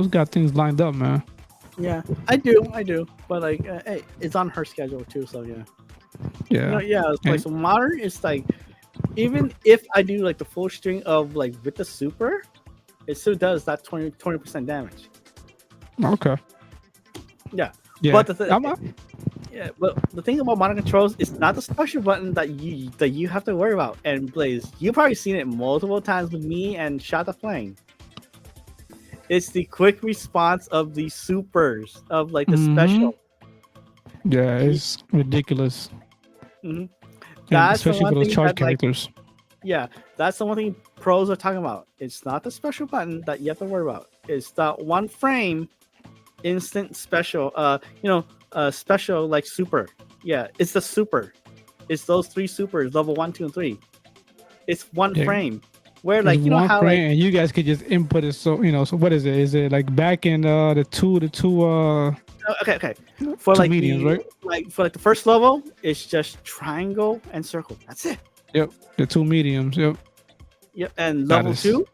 got things lined up, man. yeah, I do. But like, hey, it's on her schedule too, so yeah. Yeah. Yeah. It's like And, so modern. It's like even if I do like the full string of like with the super, it still does that 20% damage. okay. Yeah. Yeah. But yeah, but the thing about modern controls is not the special button that you have to worry about. And Blaze, you've probably seen it multiple times with me and Shata playing. It's the quick response of the supers of like the special. Yeah, it's ridiculous. Mhm. And That's the especially one for those thing charge that like characters. yeah, that's the one thing pros are talking about. It's not the special button that you have to worry about. It's that one frame instant special. Special like super. Yeah, it's the super. It's those three supers, level 1, 2, and 3. It's one Yeah. frame. Where There's like one how frame like and you guys could just input it so so what is it? Is it like back in the two okay. For two like mediums, right? for like the first level, it's just triangle and circle. That's it. Yep. The two mediums, yep. Yep. And That level is 2,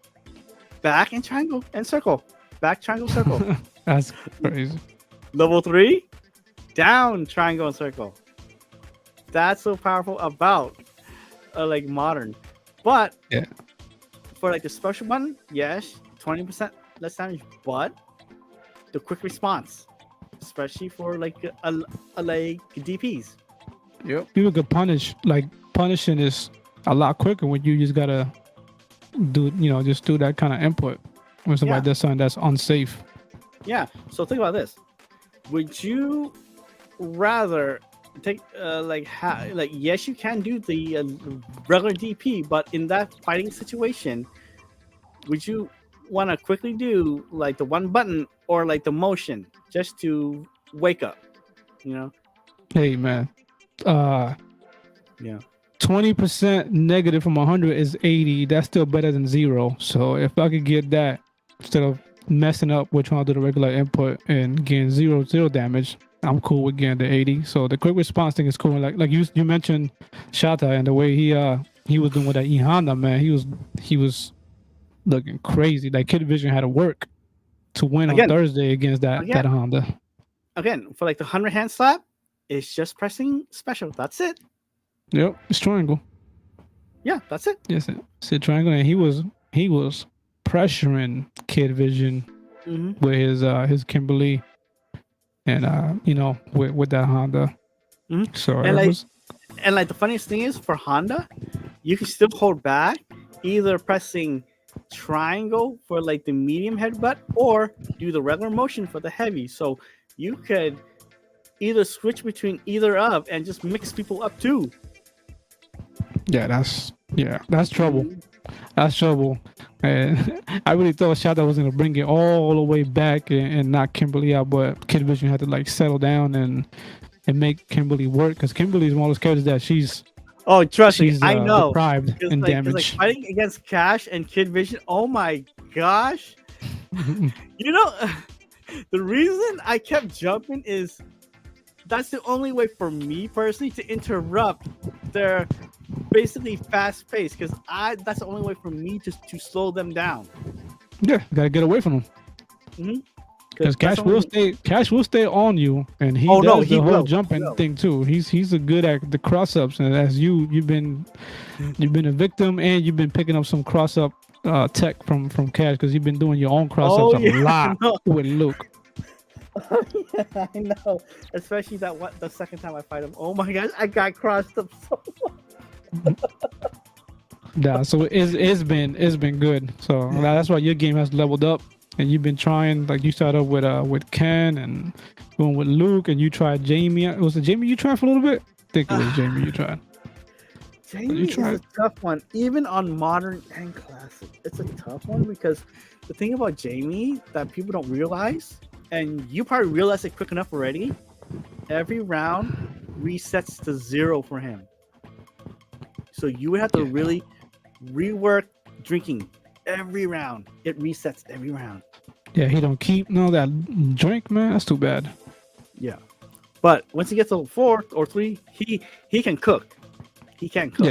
back and triangle and circle. Back, triangle, circle. that's crazy. Level 3, down, triangle, and circle. That's so powerful about like modern. But Yeah. for like the special button, yes, 20% less damage, but the quick response, especially for like like DPs. Yep. People could punish, like punishing is a lot quicker when you just gotta do, just do that kind of input when somebody Yeah. does something that's unsafe. Yeah. So think about this. Would you rather take like yes, you can do the regular DP, but in that fighting situation, would you want to quickly do like the one button or like the motion just to wake up? You know? Hey man, uh, Yeah. 20% negative from 100 is 80. That's still better than 0. So if I could get that instead of messing up with trying to do the regular input and getting zero damage, I'm cool with getting the 80. So the quick response thing is cool. Like you mentioned Shata and the way he was doing with that E Honda, man. He was looking crazy. Like Kid Vision had to work to win Again, on Thursday against that again, Honda. again, for like the 100 hand slap, it's just pressing special. That's it. Yep, it's triangle. Yeah, that's it. Yes, it's a triangle, and he was pressuring Kid Vision with his Kimberly, and with that Honda. So And it like was and like the funniest thing is for Honda, you can still hold back either pressing triangle for like the medium headbutt or do the regular motion for the heavy. So you could either switch between either of and just mix people up too. that's trouble. That's trouble. And I really thought Shada was gonna bring it all the way back and knock Kimberly out, but Kid Vision had to like settle down and make Kimberly work because Kimberly is one of those characters that she's Oh, trust me, she's I know. deprived in Like damage. fighting against Cash and Kid Vision. Oh my gosh! You know, the reason I kept jumping is that's the only way for me personally to interrupt their basically fast pace because that's the only way for me to slow them down. Yeah, gotta get away from him. Because Cash will stay on you, and he does the whole jumping thing too. He's a good at the cross ups, and as you've been a victim, and you've been picking up some cross up tech from Cash because you've been doing your own cross ups a lot with Luke. Yeah, I know, especially the second time I fight him. Oh my gosh, I got crossed up so much. Yeah, so it's been good. So that's why your game has leveled up. And you've been trying, like you started with Ken and going with Luke, and you tried Jamie. Was it Jamie you tried for a little bit? I think it was Jamie you tried. Jamie is a tough one, even on modern and classic. It's a tough one because the thing about Jamie that people don't realize, and you probably realize it quick enough already, every round resets to 0 for him. So you would have to really rework drinking. Every round, it resets every round. Yeah, he don't keep that drink, man. That's too bad. Yeah, but once he gets to 4 or 3, he can cook. He can cook.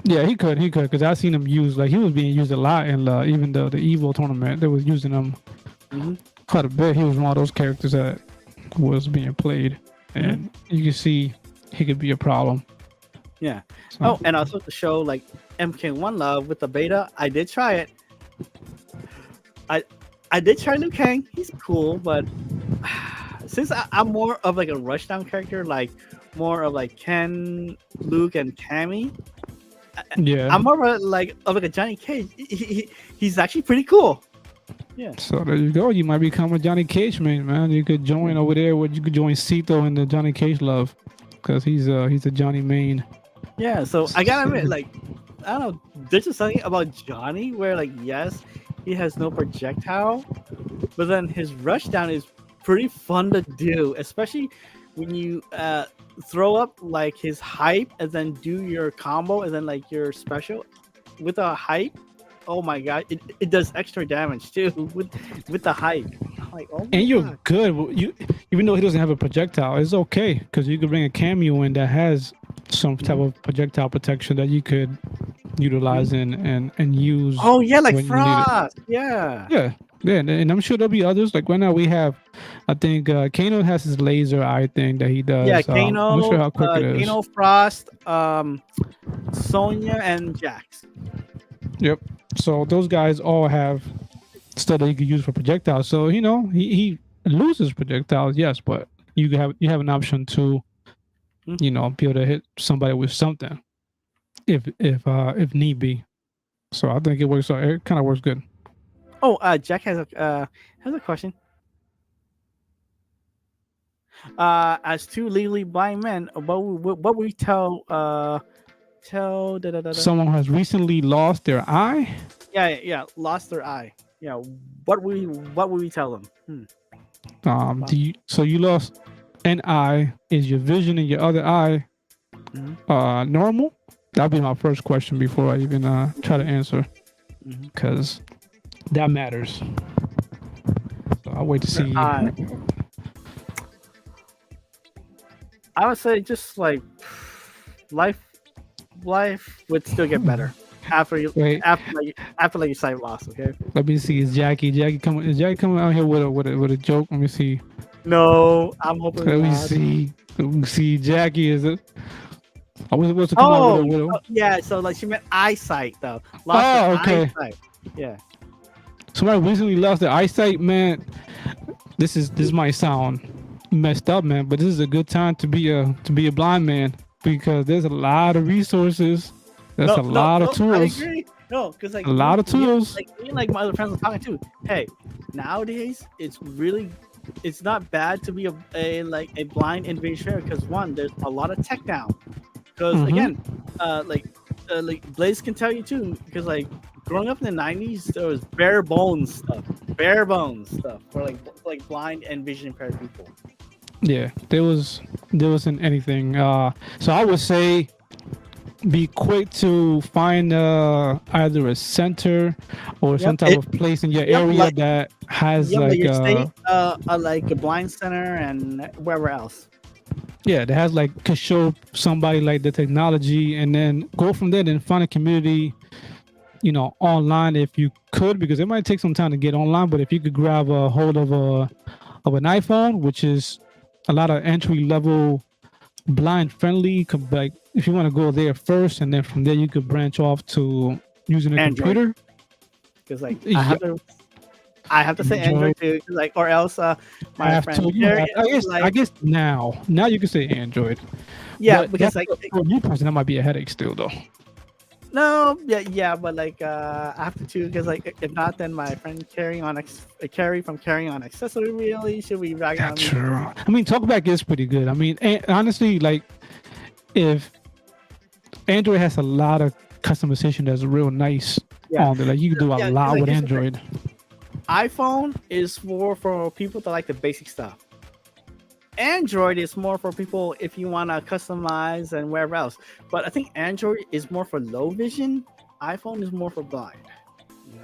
Yeah, he could, because I seen him use he was being used a lot in even the Evo tournament. They was using him quite a bit. He was one of those characters that was being played, and you can see he could be a problem. Yeah. So. Oh, and also to show like MK1 love with the beta, I did try it. I did try Liu Kang. He's cool, but since I'm more of like a rushdown character, like more of like Ken, Luke, and Cammy. Yeah. I'm more of a Johnny Cage. He's actually pretty cool. Yeah. So there you go. You might become a Johnny Cage man. You could join over there. You could join Sito in the Johnny Cage love, because he's a Johnny main. Yeah. So I gotta admit, like, I don't know. There's just something about Johnny where, like, yes, he has no projectile, but then his rushdown is pretty fun to do, especially when you throw up like his hype and then do your combo and then like your special with a hype. Oh my god, it does extra damage too with the hype. I'm like, oh my and you're god. good. You even though he doesn't have a projectile, it's okay because you could bring a cameo in that has some type of projectile protection that you could utilize and use Oh yeah, like when you need it. Frost. Yeah. Yeah, yeah, and I'm sure there'll be others. Like right now, we have, I think Kano has his laser eye thing that he Yeah, does. I'm not sure how quick it is. Kano, Frost, Sonya, and Jax. Yep. So those guys all have stuff that you can use for projectiles. So he loses projectiles, yes, but you have an option to be able to hit somebody with something if need be. So I think it works. It kind of works good. Oh, Jack has a question. As two legally blind men, what we tell Someone who has recently lost their eye. yeah lost their eye. Yeah, what would we tell them? So you lost an eye. Is your vision in your other eye normal? That'd be my first question before I even try to answer, because that matters. So I'll wait to see. I would say just like life would still get better after you after your sight loss. Okay. Let me see. Is Jackie coming out here with a joke? Let me see. No, I'm hoping. Let me see. See, Jackie is it? I was supposed to come out with a. Yeah. So like she meant eyesight though. Lost okay. Eyesight. Yeah. Somebody recently lost their eyesight, man. This might sound messed up, man, but this is a good time to be a blind man, because there's a lot of resources. There's a lot of tools. I agree. No, because like a lot of tools. Like my other friends were talking too. Hey, nowadays it's not bad to be a blind individual, because one, there's a lot of tech now. Because again, like Blaze can tell you too, because like growing up in the 90s, there was bare bones stuff for like blind and vision impaired people. Yeah, there wasn't anything. So I would say be quick to find either a center or some type of place in your area that has like a blind center and wherever else. Yeah, that has like could show somebody like the technology, and then go from there. Then find a community, online if you could, because it might take some time to get online. But if you could grab a hold of an iPhone, which is a lot of entry level blind friendly, like if you want to go there first, and then from there you could branch off to using a computer. Because like I have to say Android too, like, or else my friend. I guess now you can say Android. Yeah, but because like for you person, that might be a headache still though. No, yeah, but like I have to too, because like if not, then my friend Carry from Carry On Accessory really should be ragging on me. True. I mean, TalkBack is pretty good. I mean, honestly, like if Android has a lot of customization that's real nice on there, like you can do a lot with Android. iPhone is more for people that like the basic stuff. Android is more for people if you want to customize and wherever else. But I think Android is more for low vision. iPhone is more for blind. Yeah.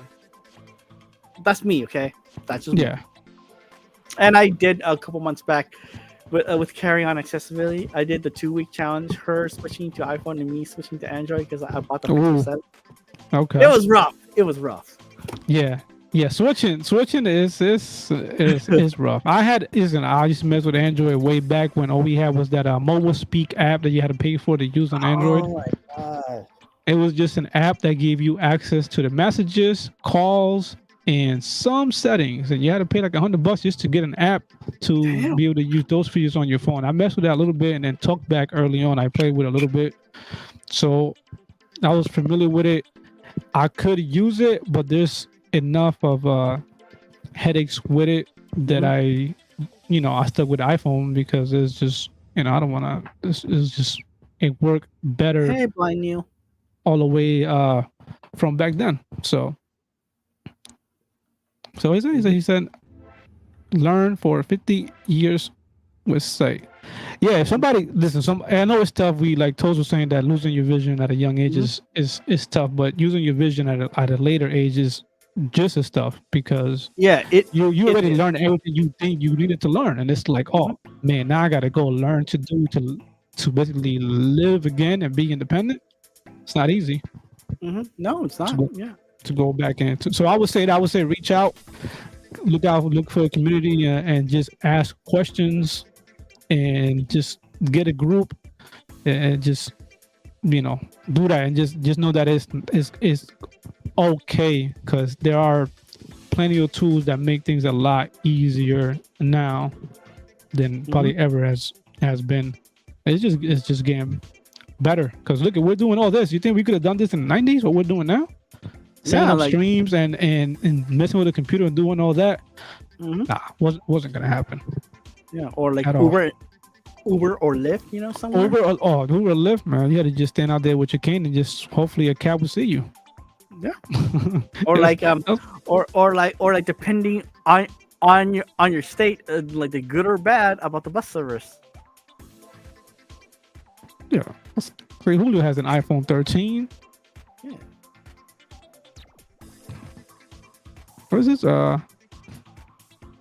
That's me, okay? That's just me. And I did a couple months back with Carry On Accessibility. I did the 2-week challenge, her switching to iPhone and me switching to Android, because I bought the set. Okay. It was rough. Yeah, switching is rough. I used to mess with Android way back when all we had was that mobile speak app that you had to pay for to use on Android. Oh my god! It was just an app that gave you access to the messages, calls, and some settings, and you had to pay like $100 just to get an app to be able to use those features on your phone. I messed with that a little bit, and then TalkBack early on, I played with it a little bit, so I was familiar with it. I could use it, but there's enough of headaches with it that I stuck with the iPhone, because it's just I don't want to. This is just it worked better. Hey, blind Neil. All the way from back then. So he said, learn for 50 years with sight. Yeah, if somebody listen, I know it's tough. We like Toes was saying that losing your vision at a young age is tough, but using your vision at a later age is just as tough, because you already learned everything you think you needed to learn, and it's like, oh man, now I gotta go learn to basically live again and be independent. It's not easy. No, it's to not. go, Yeah. to go back into. So I would say reach out, look for a community, and just ask questions, and just get a group, and just do that, and just know that it's okay, because there are plenty of tools that make things a lot easier now than Hmm. probably ever has been. It's just getting better, because look at, we're doing all this. You think we could have done this in the 90s, what we're doing now, setting Yeah, up like streams and messing with the computer and doing all that? hmm Nah, wasn't gonna happen yeah, or like at all. Uber or Lyft, somewhere. Uber Lyft, man, you had to just stand out there with your cane, and just hopefully a cab will see you. Yeah. Or It was- like that was- or like depending on your state, like the good or bad about the bus service. yeah. Julio has an iPhone 13. Yeah. What is this?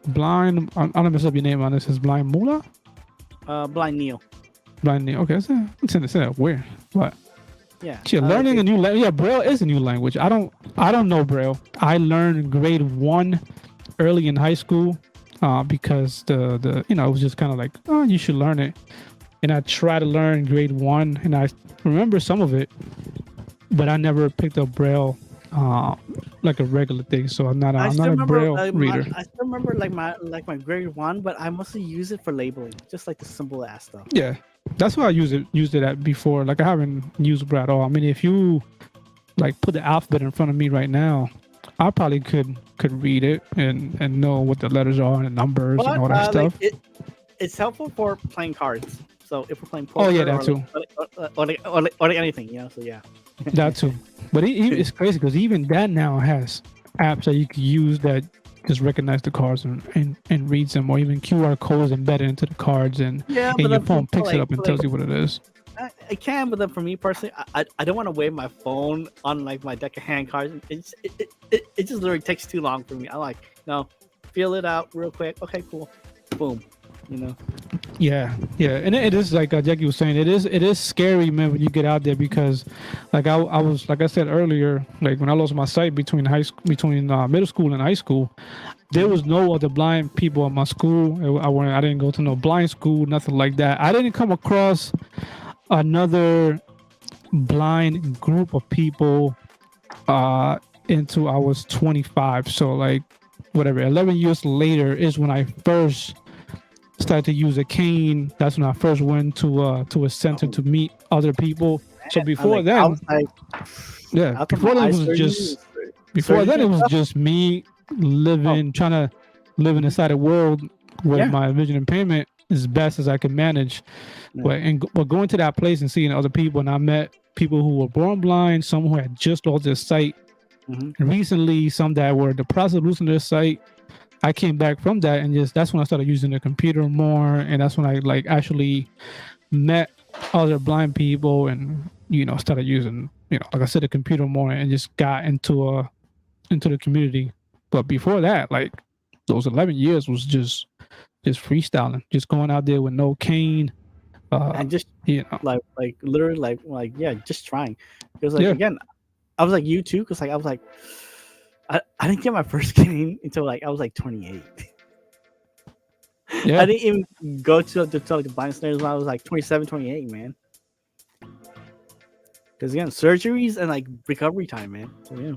Blind. I'm gonna mess up your name on this. Is Blind Mula? Blind Neil. Blind name. Okay, it's weird. What? Yeah. Shit, learning a new language. Yeah, Braille is a new language. I don't know Braille. I learned grade 1 early in high school, because the it was just kind of like, oh, you should learn it. And I tried to learn grade 1, and I remember some of it, but I never picked up Braille like a regular thing. So I'm not a Braille reader. I still remember like my grade 1, but I mostly use it for labeling, just like the simple ass stuff. Yeah, that's what I used it at before. Like, I haven't used Braille at all. I mean, if you like put the alphabet in front of me right now, I probably could read it and know what the letters are and the numbers But and all that stuff. it's helpful for playing cards. So if we're playing Oh, poker, yeah, that too. or like anything, So yeah. That too. But it's crazy, because even that now has apps that you can use that just recognize the cards and reads them, or even QR codes embedded into the cards, and Yeah, and but your then phone picks it like- up and like- tells you what it is. I can, but then for me personally, I don't want to wave my phone on like my deck of hand cards. It just literally takes too long for me. I like, no, feel it out real quick. Okay, cool, boom. Yeah, and it is like Jackie was saying. It is scary, man, when you get out there, because, like I was, like I said earlier, like when I lost my sight between middle school and high school, there was no other blind people in my school. I didn't go to no blind school, nothing like that. I didn't come across another blind group of people until I was 25. So like, whatever, 11 years later is when I first started to use a cane. That's when I first went to a center to meet other people. So before then, I was like, yeah, after before my then it eyes was surgery, just me trying to live inside a world with Yeah. my vision impairment as best as I can manage. Yeah. But going to that place and seeing other people, and I met people who were born blind, some who had just lost their sight Mhm. recently, some that were in the process of losing their sight. I came back from that, and that's when I started using the computer more, and that's when I like actually met other blind people, and started using like I said, the computer more, and just got into the community. But before that, like those 11 years was just freestyling, just going out there with no cane, and just you know. like literally like yeah, just trying. Because like Yeah. again, I was like you too, because like I was like, I didn't get my first game until like I was like 28. Yeah. I didn't even go to like the blind centers when I was like 27, 28, man. Because again, surgeries and like recovery time, man. So yeah.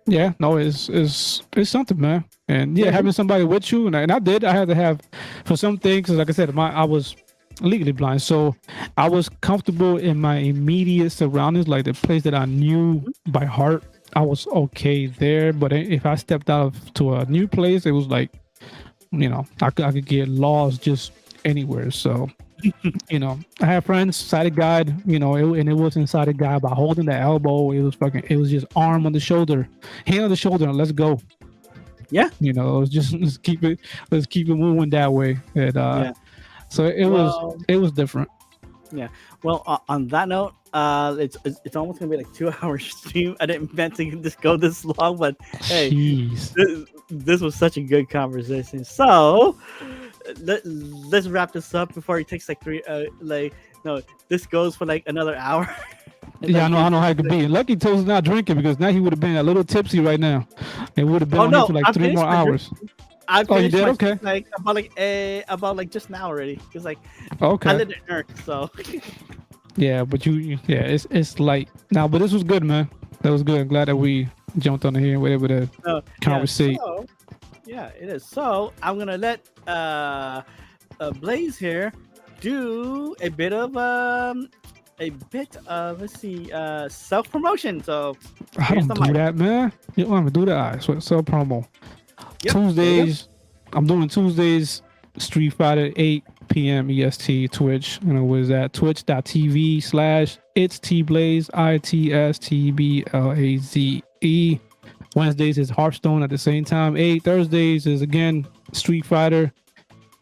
Yeah, no, it's something, man. And Yeah. having somebody with you, and I did. I had to have for some things, 'cause like I said, I was legally blind, so I was comfortable in my immediate surroundings, like the place that I knew by heart. I was okay there, but if I stepped out to a new place, it was like, I could get lost just anywhere. So, I have friends, sighted guide, and it wasn't sighted guide by holding the elbow. It was just arm on the shoulder, hand on the shoulder, and let's go. Yeah. It was just let's keep it moving that way. And Yeah. so it was different. Well, on that note, it's almost gonna be like 2 hour stream. I didn't meant to just go this long, but hey, Jeez. this was such a good conversation. So let's wrap this up before it takes like three. No, this goes for like another hour. It's Yeah, like I know how it could be. Lucky Toes is not drinking because now he would have been a little tipsy right now. It would have been oh on here no, for like I 3 more finished my drink. hours. I Oh, you finished did? my Okay. drink like about like just now already. Cause like I Okay. live in Earth, so Yeah, but yeah, it's light now. But this was good, man. That was good. I'm glad that we jumped on here and were able to yeah. conversate. So yeah, it is. So I'm gonna let Blaze here do a bit of let's see self promotion. So I here's don't the do mic. that, man. You don't want to do that. All right, so sell promo. Yep. There you go. Tuesdays, I'm doing Tuesdays, Street Fighter, 8 p.m. EST, Twitch. You know, was that twitch.tv/it's T Blaze, ITSTBLAZE. Wednesdays is Hearthstone at the same time. 8 Thursdays is again Street Fighter.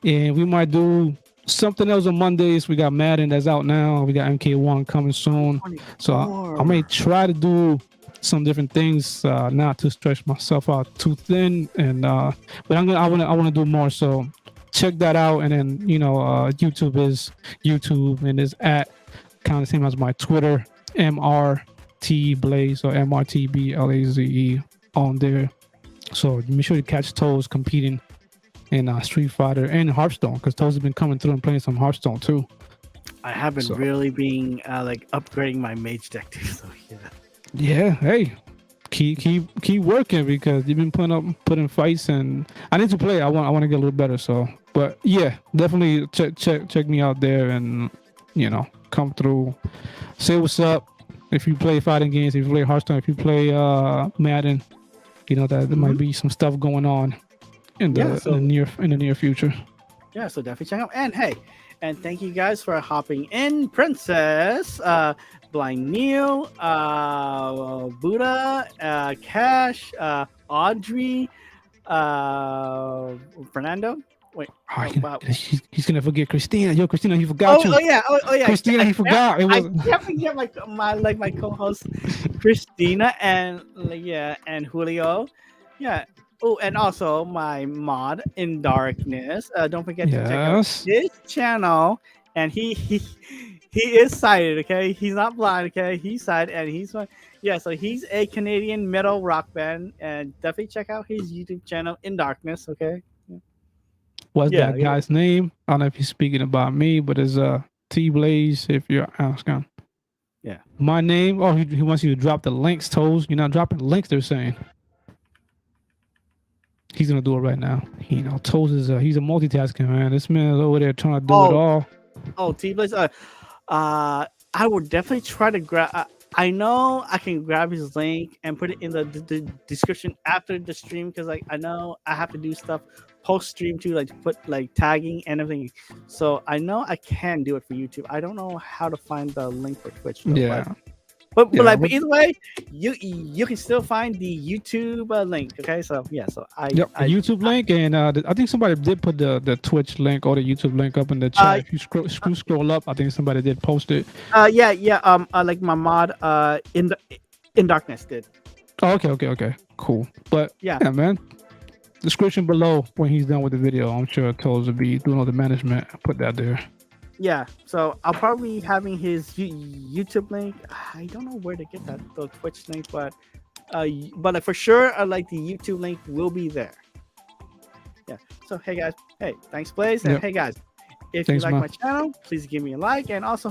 And we might do something else on Mondays. We got Madden that's out now. We got MK1 coming soon. So I may 24. try to do some different things, not to stretch myself out too thin. And but I wanna do more. So check that out. And then YouTube is YouTube and is at kind of the same as my Twitter, MRT Blaze or MRTBLAZE on there. So make sure to catch Toes competing in Street Fighter and Hearthstone because Toes has been coming through and playing some Hearthstone too. I have been So- really being like upgrading my mage deck too. So yeah. Yeah, hey, keep working because you've been putting fights and I need to play. I want to get a little better. So, but yeah, definitely check me out there and come through, say what's up. If you play fighting games, if you play Hearthstone, if you play Madden, that there might be some stuff going on in the in the near future. Yeah, so definitely check out. And hey, and thank you guys for hopping in, Princess, Blind Neil, Buddha, Cash, Audrey, Fernando. Wait, wow. He's gonna forget Christina. Yo, Christina, he forgot you. Oh yeah, Christina, he forgot. It was. I can't forget my co-host Christina and and Julio. Yeah. Oh, and also my mod in darkness. Don't forget to check out his channel. And he is sighted. Okay, he's not blind. Okay, he's sighted and he's fine. Yeah, so he's a Canadian metal rock band, and definitely check out his YouTube channel in darkness. Okay. What's that guy's name? I don't know if he's speaking about me, but it's T Blaze. If you're asking, yeah, my name. Oh, he wants you to drop the links. Toes, you're not dropping the links. They're saying he's gonna do it right now. Toes is he's a multitasking man. This man is over there trying to do it all. Oh, T Blaze. I would definitely try to grab. I know I can grab his link and put it in the description after the stream because I know I have to do stuff post stream too, like to put tagging and everything. So I know I can do it for YouTube. I don't know how to find the link for Twitch. Though, yeah. But either way, you can still find the YouTube link. Okay, so yeah, so the YouTube link, and I think somebody did put the Twitch link or the YouTube link up in the chat. If you scroll up, I think somebody did post it. Like my mod in darkness did. Oh, okay, cool. But yeah, man. Description below when he's done with the video. I'm sure Toes will be doing all the management. Put that there. Yeah, so I'll probably be having his YouTube link. I don't know where to get the Twitch link, but for sure, the YouTube link will be there. Yeah. So hey guys, thanks Blaze, and hey guys, if you like my channel, please give me a like, and also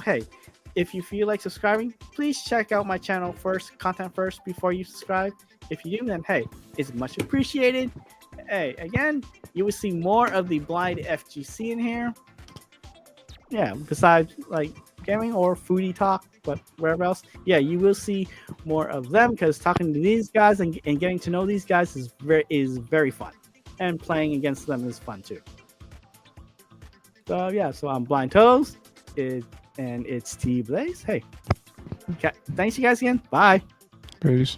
if you feel like subscribing, please check out my channel content first before you subscribe. If you do, then it's much appreciated. Hey, again, you will see more of the Blind FGC in here. Yeah, besides gaming or foodie talk, but wherever else, you will see more of them because talking to these guys and getting to know these guys is very fun, and playing against them is fun too. So yeah, so I'm Blind Toes, and it's T Blaze. Hey, okay, thanks you guys again. Bye. Peace.